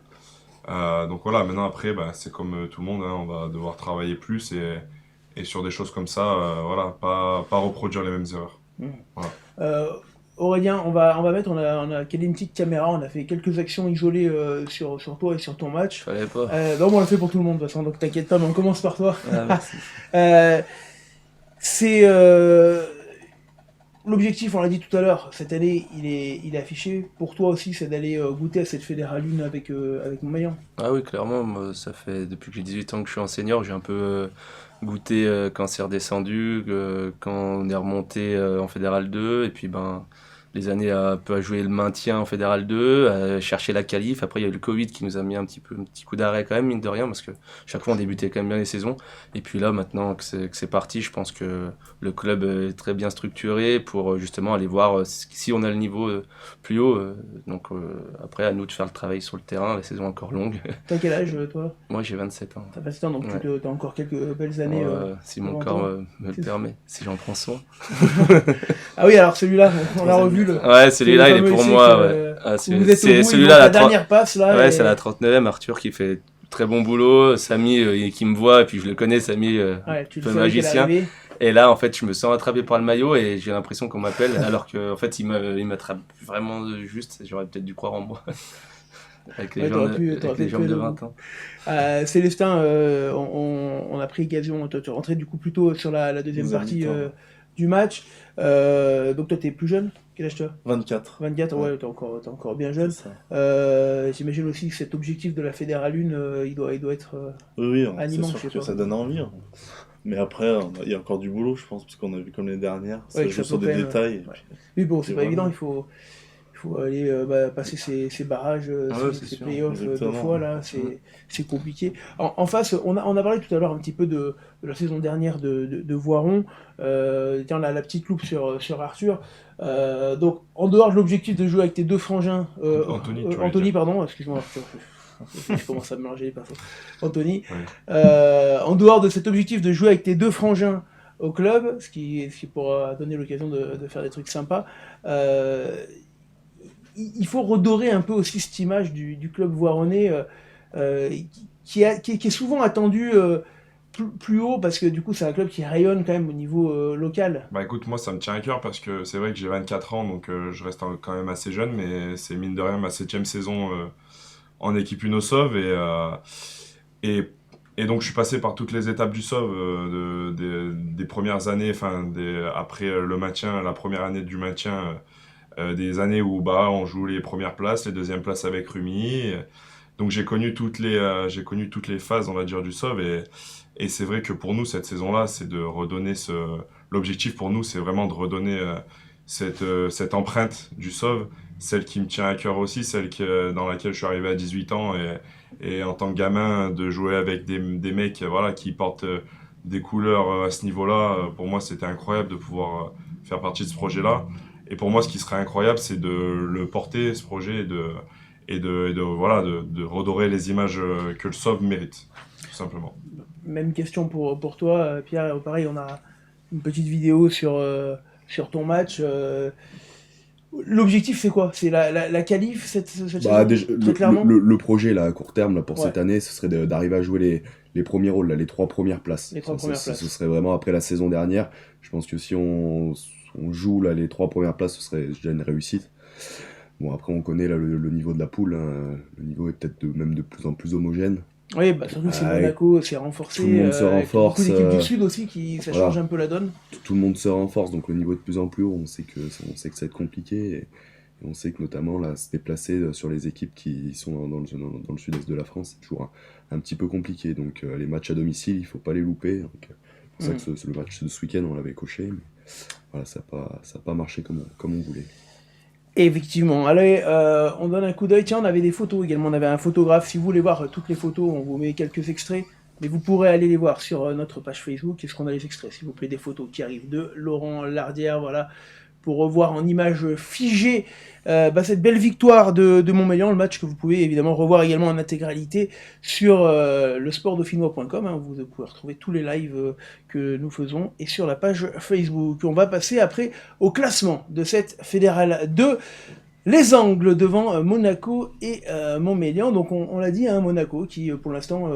Donc voilà, maintenant après, c'est comme tout le monde, on va devoir travailler plus et sur des choses comme ça, pas reproduire les mêmes erreurs. Voilà. Aurélien, on va mettre, on a calé une petite caméra, on a fait quelques actions isolées sur toi et sur ton match. Fallait pas. Non, on l'a fait pour tout le monde de toute façon, donc t'inquiète pas, mais on commence par toi. l'objectif, on l'a dit tout à l'heure, cette année, il est affiché. Pour toi aussi, c'est d'aller goûter à cette Fédérale 1 avec Montmélian. Ah oui, clairement, moi, ça fait depuis que j'ai 18 ans que je suis en senior, j'ai un peu goûté quand c'est redescendu, quand on est remonté en Fédéral 2, et puis les années un peu à jouer le maintien en Fédéral 2, à chercher la qualif. Après, il y a eu le Covid qui nous a mis un petit coup d'arrêt quand même, mine de rien, parce que chaque fois on débutait quand même bien les saisons. Et puis là, maintenant que c'est parti, je pense que le club est très bien structuré pour justement aller voir si on a le niveau plus haut. Donc après, à nous de faire le travail sur le terrain, la saison est encore longue. T'as quel âge, toi? Moi, j'ai 27 ans. T'as 27 ans, donc t'as encore quelques belles années. Si mon corps me le permet, si j'en prends soin. Ah oui, alors celui-là, on l'a revu. Ouais, celui-là, il est pour moi. Ouais. C'est celui-là, la dernière passe. Là, ouais, c'est la 39e. Arthur qui fait très bon boulot. Samy qui me voit, et puis je le connais, Samy, le magicien. Et là, en fait, je me sens attrapé par le maillot et j'ai l'impression qu'on m'appelle, alors qu'en fait, il m'attrape vraiment juste. J'aurais peut-être dû croire en moi. Avec les jambes de 20 ans. Célestin, on a pris occasion de rentrer du coup plutôt sur la deuxième partie du match. Donc toi, t'es plus jeune? Quel âge tu as? 24. 24, ouais, t'es encore bien jeune. J'imagine aussi que cet objectif de la Fédérale 1, il doit être animant. C'est sûr que ça donne envie. Hein. Mais après, il y a encore du boulot, je pense, parce qu'on a vu comme les dernières, ça joue sur des détails. Oui, bon, c'est pas évident, il faut aller passer ces barrages, ces playoffs 2 fois, là, c'est compliqué. En face, on a parlé tout à l'heure un petit peu de la saison dernière de Voiron. Tiens, la petite loupe sur Arthur. Donc, en dehors de l'objectif de jouer avec tes deux frangins, Anthony, pardon, excuse-moi Arthur. Je commence à me mélanger les pinceaux. Anthony, en dehors de cet objectif de jouer avec tes deux frangins au club, ce qui pourra donner l'occasion de faire des trucs sympas, il faut redorer un peu aussi cette image du club voironnais qui est souvent attendu plus haut, parce que du coup c'est un club qui rayonne quand même au niveau local. Bah écoute, moi ça me tient à cœur parce que c'est vrai que j'ai 24 ans, donc je reste quand même assez jeune, mais c'est mine de rien ma 7e saison en équipe UNOSOV, et donc je suis passé par toutes les étapes du SOV des premières années, après le maintien, la première année du maintien, des années où on joue les premières places, les deuxièmes places avec Rumi. Donc j'ai connu toutes les phases, on va dire, du SOV, et c'est vrai que pour nous cette saison-là, c'est de redonner l'objectif pour nous, c'est vraiment de redonner cette empreinte du SOV, celle qui me tient à cœur aussi, celle dans laquelle je suis arrivé à 18 ans, et en tant que gamin de jouer avec des mecs qui portent des couleurs à ce niveau-là. Pour moi c'était incroyable de pouvoir faire partie de ce projet-là. Et pour moi, ce qui serait incroyable, c'est de le porter, ce projet, et de redorer les images que le SOV mérite, tout simplement. Même question pour toi, Pierre. Pareil, on a une petite vidéo sur ton match. L'objectif, c'est quoi? C'est la qualif, cette saison, clairement. Le projet là, à court terme là, pour cette année, ce serait d'arriver à jouer les premiers rôles, là, les 3 premières places. Ce serait vraiment après la saison dernière. Je pense que si on joue là, les 3 premières places, ce serait déjà une réussite. Bon, après, on connaît là, le niveau de la poule. Hein. Le niveau est peut-être même de plus en plus homogène. Oui, surtout que c'est Monaco, c'est renforcé. Tout le monde se renforce. Beaucoup d'équipes du Sud aussi, ça change un peu la donne. Tout le monde se renforce, donc le niveau est de plus en plus haut. On sait que ça va être compliqué. Et on sait que notamment, là, se déplacer sur les équipes qui sont dans le sud-est de la France, c'est toujours un petit peu compliqué. Donc les matchs à domicile, il ne faut pas les louper. Donc, c'est pour ça que le match de ce week-end, on l'avait coché. Mais voilà, ça n'a pas marché comme on voulait. Effectivement. Allez, on donne un coup d'œil. Tiens, on avait des photos également. On avait un photographe. Si vous voulez voir toutes les photos, on vous met quelques extraits. Mais vous pourrez aller les voir sur notre page Facebook. Est-ce qu'on a les extraits, s'il vous plaît, des photos qui arrivent de Laurent Lardière, voilà, pour revoir en images figées cette belle victoire de Montmélian, le match que vous pouvez évidemment revoir également en intégralité sur lesportdauphinois.com. Hein, vous pouvez retrouver tous les lives que nous faisons et sur la page Facebook. On va passer après au classement de cette Fédérale 2. Les angles devant Monaco et Montmélian. Donc on l'a dit, hein, Monaco qui pour l'instant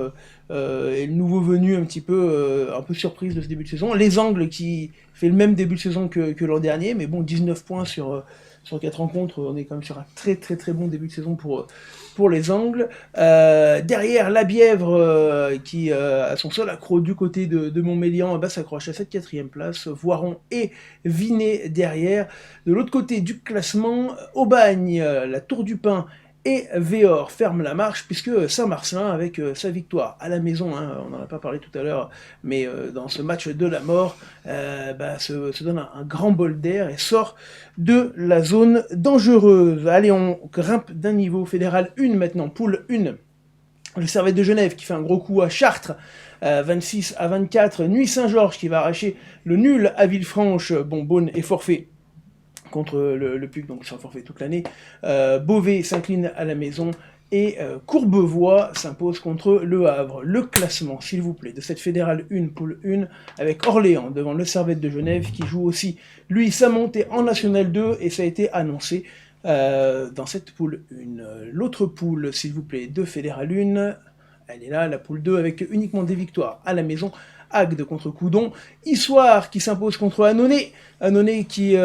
est le nouveau venu un peu surprise de ce début de saison. Les Angles qui fait le même début de saison que l'an dernier, mais bon, 19 points sur 4 rencontres, on est quand même sur un très très très bon début de saison pour les Angles. Derrière, la Bièvre, qui a son seul accro du côté de Montmélian, s'accroche à cette 4e place. Voiron et Vinet derrière. De l'autre côté du classement, Aubagne, la Tour du Pin et Véor ferment la marche, puisque Saint-Marcelin, avec sa victoire à la maison, on n'en a pas parlé tout à l'heure, mais dans ce match de la mort, se donne un grand bol d'air et sort de la zone dangereuse. Allez, on grimpe d'un niveau. Fédéral 1 maintenant, poule 1. Le Servette de Genève qui fait un gros coup à Chartres, 26-24. Nuit Saint-Georges qui va arracher le nul à Villefranche. Bon, Beaune est forfait contre le PUC, donc c'est un forfait toute l'année. Beauvais s'incline à la maison et Courbevoie s'impose contre Le Havre. Le classement, s'il vous plaît, de cette Fédérale 1, poule 1, avec Orléans devant le Servette de Genève qui joue aussi, lui, sa montée en National 2, et ça a été annoncé dans cette poule 1. L'autre poule, s'il vous plaît, de Fédérale 1, elle est là, la poule 2, avec uniquement des victoires à la maison. Agde contre Coudon, Issoire qui s'impose contre Annonay, Annonay qui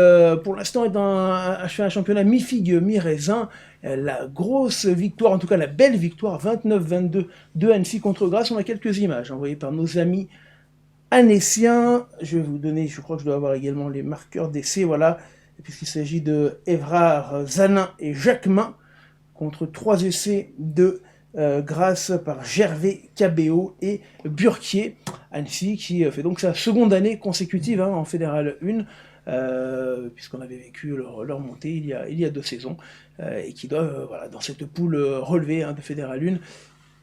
pour l'instant fait un championnat mi-figue, mi-raisin. La grosse victoire, en tout cas la belle victoire, 29-22 de Annecy contre Grasse. On a quelques images envoyées par nos amis annéciens. Je vais vous donner, je crois que je dois avoir également les marqueurs d'essai, voilà, puisqu'il s'agit de Évrard, Zanin et Jacquemin, contre 3 essais de Grasse par Gervais, Cabéo et Burquier. Annecy qui fait donc sa seconde année consécutive en Fédérale 1, puisqu'on avait vécu leur montée il y a 2 saisons, et qui doivent, dans cette poule relevée de Fédérale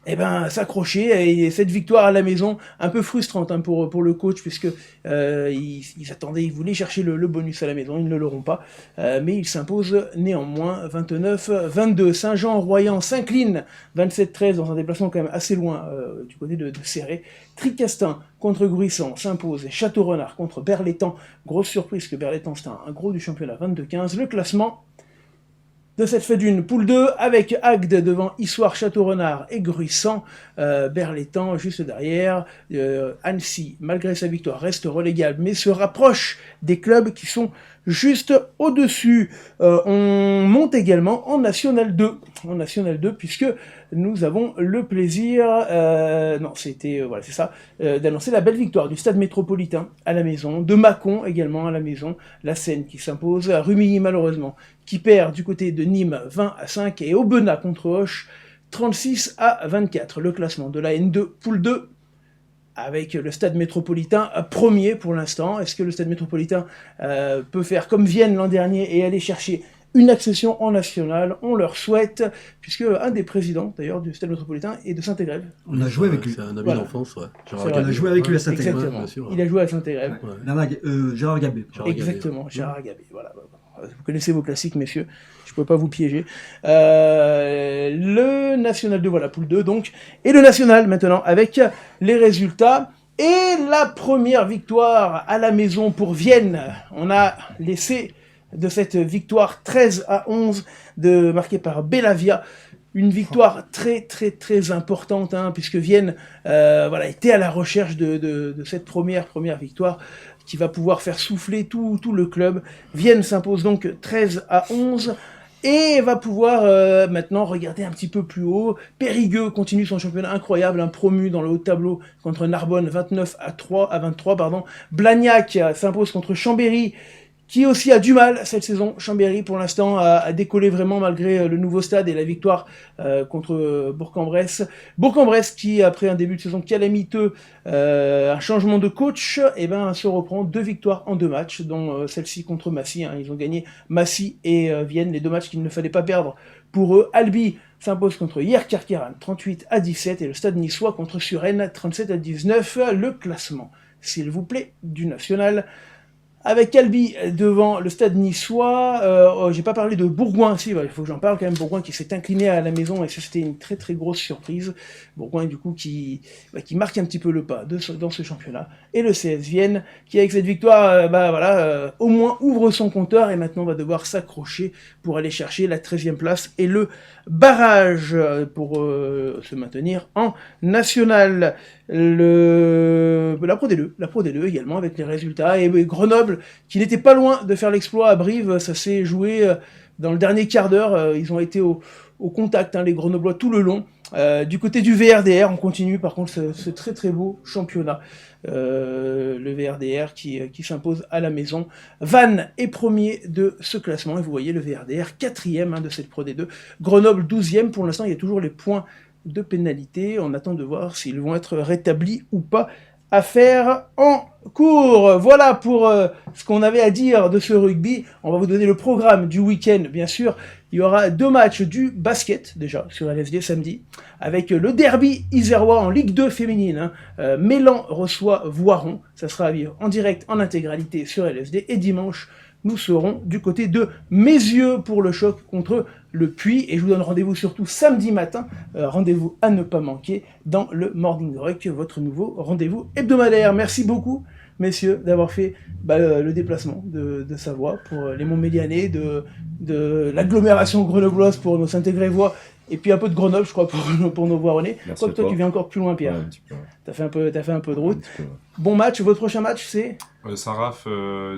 1, s'accrocher. Et cette victoire à la maison, un peu frustrante pour le coach, puisque ils voulaient chercher le bonus à la maison, ils ne l'auront pas, mais ils s'imposent néanmoins 29-22. Saint-Jean-Royan s'incline 27-13 dans un déplacement quand même assez loin du côté de Céré. Tricastin contre Gruissan s'impose. Château-Renard contre Berlétan. Grosse surprise que Berlétan, c'est un gros du championnat, 22-15. Le classement de cette fête d'une poule 2, avec Agde devant Issoire, Château-Renard et Gruissan, Berlétan juste derrière. Annecy, malgré sa victoire, reste relégable, mais se rapproche des clubs qui sont juste au-dessus. On monte également en National 2, puisque nous avons le plaisir, d'annoncer la belle victoire du Stade Métropolitain à la maison, de Mâcon également à la maison, la Seine qui s'impose à Rumilly malheureusement, qui perd du côté de Nîmes 20-5, et Aubenas contre Auch 36-24. Le classement de la N2, poule 2, avec le Stade Métropolitain premier pour l'instant. Est-ce que le Stade Métropolitain peut faire comme Vienne l'an dernier et aller chercher une accession en national? On leur souhaite, puisque un des présidents d'ailleurs du Stade Métropolitain est de Saint-Égrève. On a joué avec lui. C'est un ami d'enfance, ouais. On a joué avec lui à Saint-Égrève. Exactement. Il a joué à Saint-Égrève. Gérard Gabé. Exactement, Gérard Gabé. Voilà. Vous connaissez vos classiques, messieurs. Je ne peux pas vous piéger. Le National 2, voilà, poule 2 donc. Et le National maintenant, avec les résultats. Et la première victoire à la maison pour Vienne. On a laissé de cette victoire 13-11 marquée par Bellavia. Une victoire très très très importante, puisque Vienne était à la recherche de cette première victoire qui va pouvoir faire souffler tout le club. Vienne s'impose donc 13-11 et va pouvoir maintenant regarder un petit peu plus haut. Périgueux continue son championnat incroyable, un promu dans le haut de tableau contre Narbonne 29-23. Blagnac s'impose contre Chambéry, qui aussi a du mal cette saison. Chambéry, pour l'instant, a décollé vraiment malgré le nouveau stade et la victoire contre Bourg-en-Bresse. Bourg-en-Bresse qui, après un début de saison calamiteux, un changement de coach, se reprend 2 victoires en 2 matchs, dont celle-ci contre Massy. Ils ont gagné Massy et Vienne, les 2 matchs qu'il ne fallait pas perdre pour eux. Albi s'impose contre Hier-Carqueiranne 38-17 et le Stade niçois contre Suresnes 37-19. Le classement, s'il vous plaît, du national, avec Albi devant le stade niçois. J'ai pas parlé de Bourgoin, si, il faut que j'en parle quand même. Bourgoin qui s'est incliné à la maison et ça c'était une très très grosse surprise. Bourgoin du coup qui marque un petit peu le pas dans ce championnat. Et le CS Vienne qui avec cette victoire au moins ouvre son compteur et maintenant va devoir s'accrocher pour aller chercher la 13e place et le barrage pour se maintenir en national. La Pro D2 également avec les résultats et Grenoble qui n'était pas loin de faire l'exploit à Brive, ça s'est joué dans le dernier quart d'heure, ils ont été au contact, les Grenoblois tout le long. Du côté du VRDR, on continue par contre ce très très beau championnat. Le VRDR qui s'impose à la maison. Vannes est premier de ce classement et vous voyez le VRDR 4e de cette Pro D2. Grenoble 12e, pour l'instant il y a toujours les points de pénalité, on attend de voir s'ils vont être rétablis ou pas. Affaire en cours. Voilà pour ce qu'on avait à dire de ce rugby. On va vous donner le programme du week-end, bien sûr. Il y aura 2 matchs du basket, déjà, sur LFD samedi, avec le derby isérois en Ligue 2 féminine. Mélan reçoit Voiron. Ça sera à vivre en direct, en intégralité sur LFD. Et dimanche, nous serons du côté de Mézieux pour le choc contre le Puy. Et je vous donne rendez-vous surtout samedi matin. Rendez-vous à ne pas manquer dans le Morning Rock, votre nouveau rendez-vous hebdomadaire. Merci beaucoup, messieurs, d'avoir fait le déplacement de Savoie pour les Montmélianais, de l'agglomération grenobloise pour nos Saint-Égrévois, et puis un peu de Grenoble, je crois, pour nos Voironnais. Je crois que toi, tu viens encore plus loin, Pierre. Ouais, T'as fait un peu de route. Bon match. Votre prochain match, c'est Saint-Raph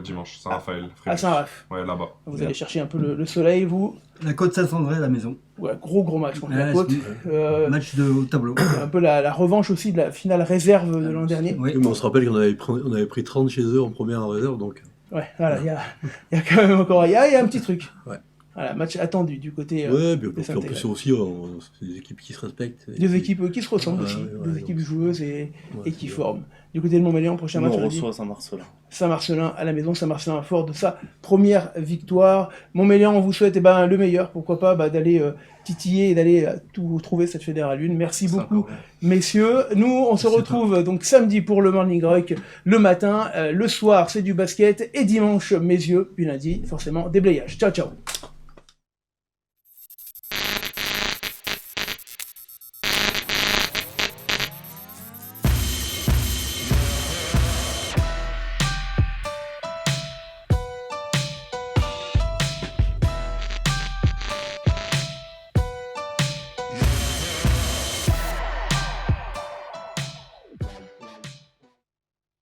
dimanche. Saint-Raphaël. À Saint-Raph. Ouais, là-bas. Vous allez chercher un peu le soleil, vous. La Côte Saint-André à la maison. Ouais, gros match contre la Côte. Match de haut tableau. Un peu la revanche aussi de la finale réserve de l'an dernier. Oui, mais on se rappelle qu'on avait pris 30 chez eux en première en réserve, donc. Ouais, voilà, il y a quand même encore il y a un petit truc. Ouais. Voilà, match attendu du côté. Ouais, puis en plus aussi, c'est des équipes qui se respectent. Des équipes qui se ressemblent aussi, des équipes joueuses et qui forment. Du côté de Montmélian, prochain match. On reçoit Saint-Marcelin. Saint-Marcelin à la maison, Saint-Marcelin fort de sa première victoire. Montmélian, on vous souhaite le meilleur, pourquoi pas d'aller titiller et d'aller tout trouver cette Fédérale 1. Merci beaucoup, messieurs. Nous, on se retrouve donc samedi pour le Morning Rock le matin. Le soir, c'est du basket et dimanche, Mézieux, puis lundi, forcément, déblayage. Ciao, ciao.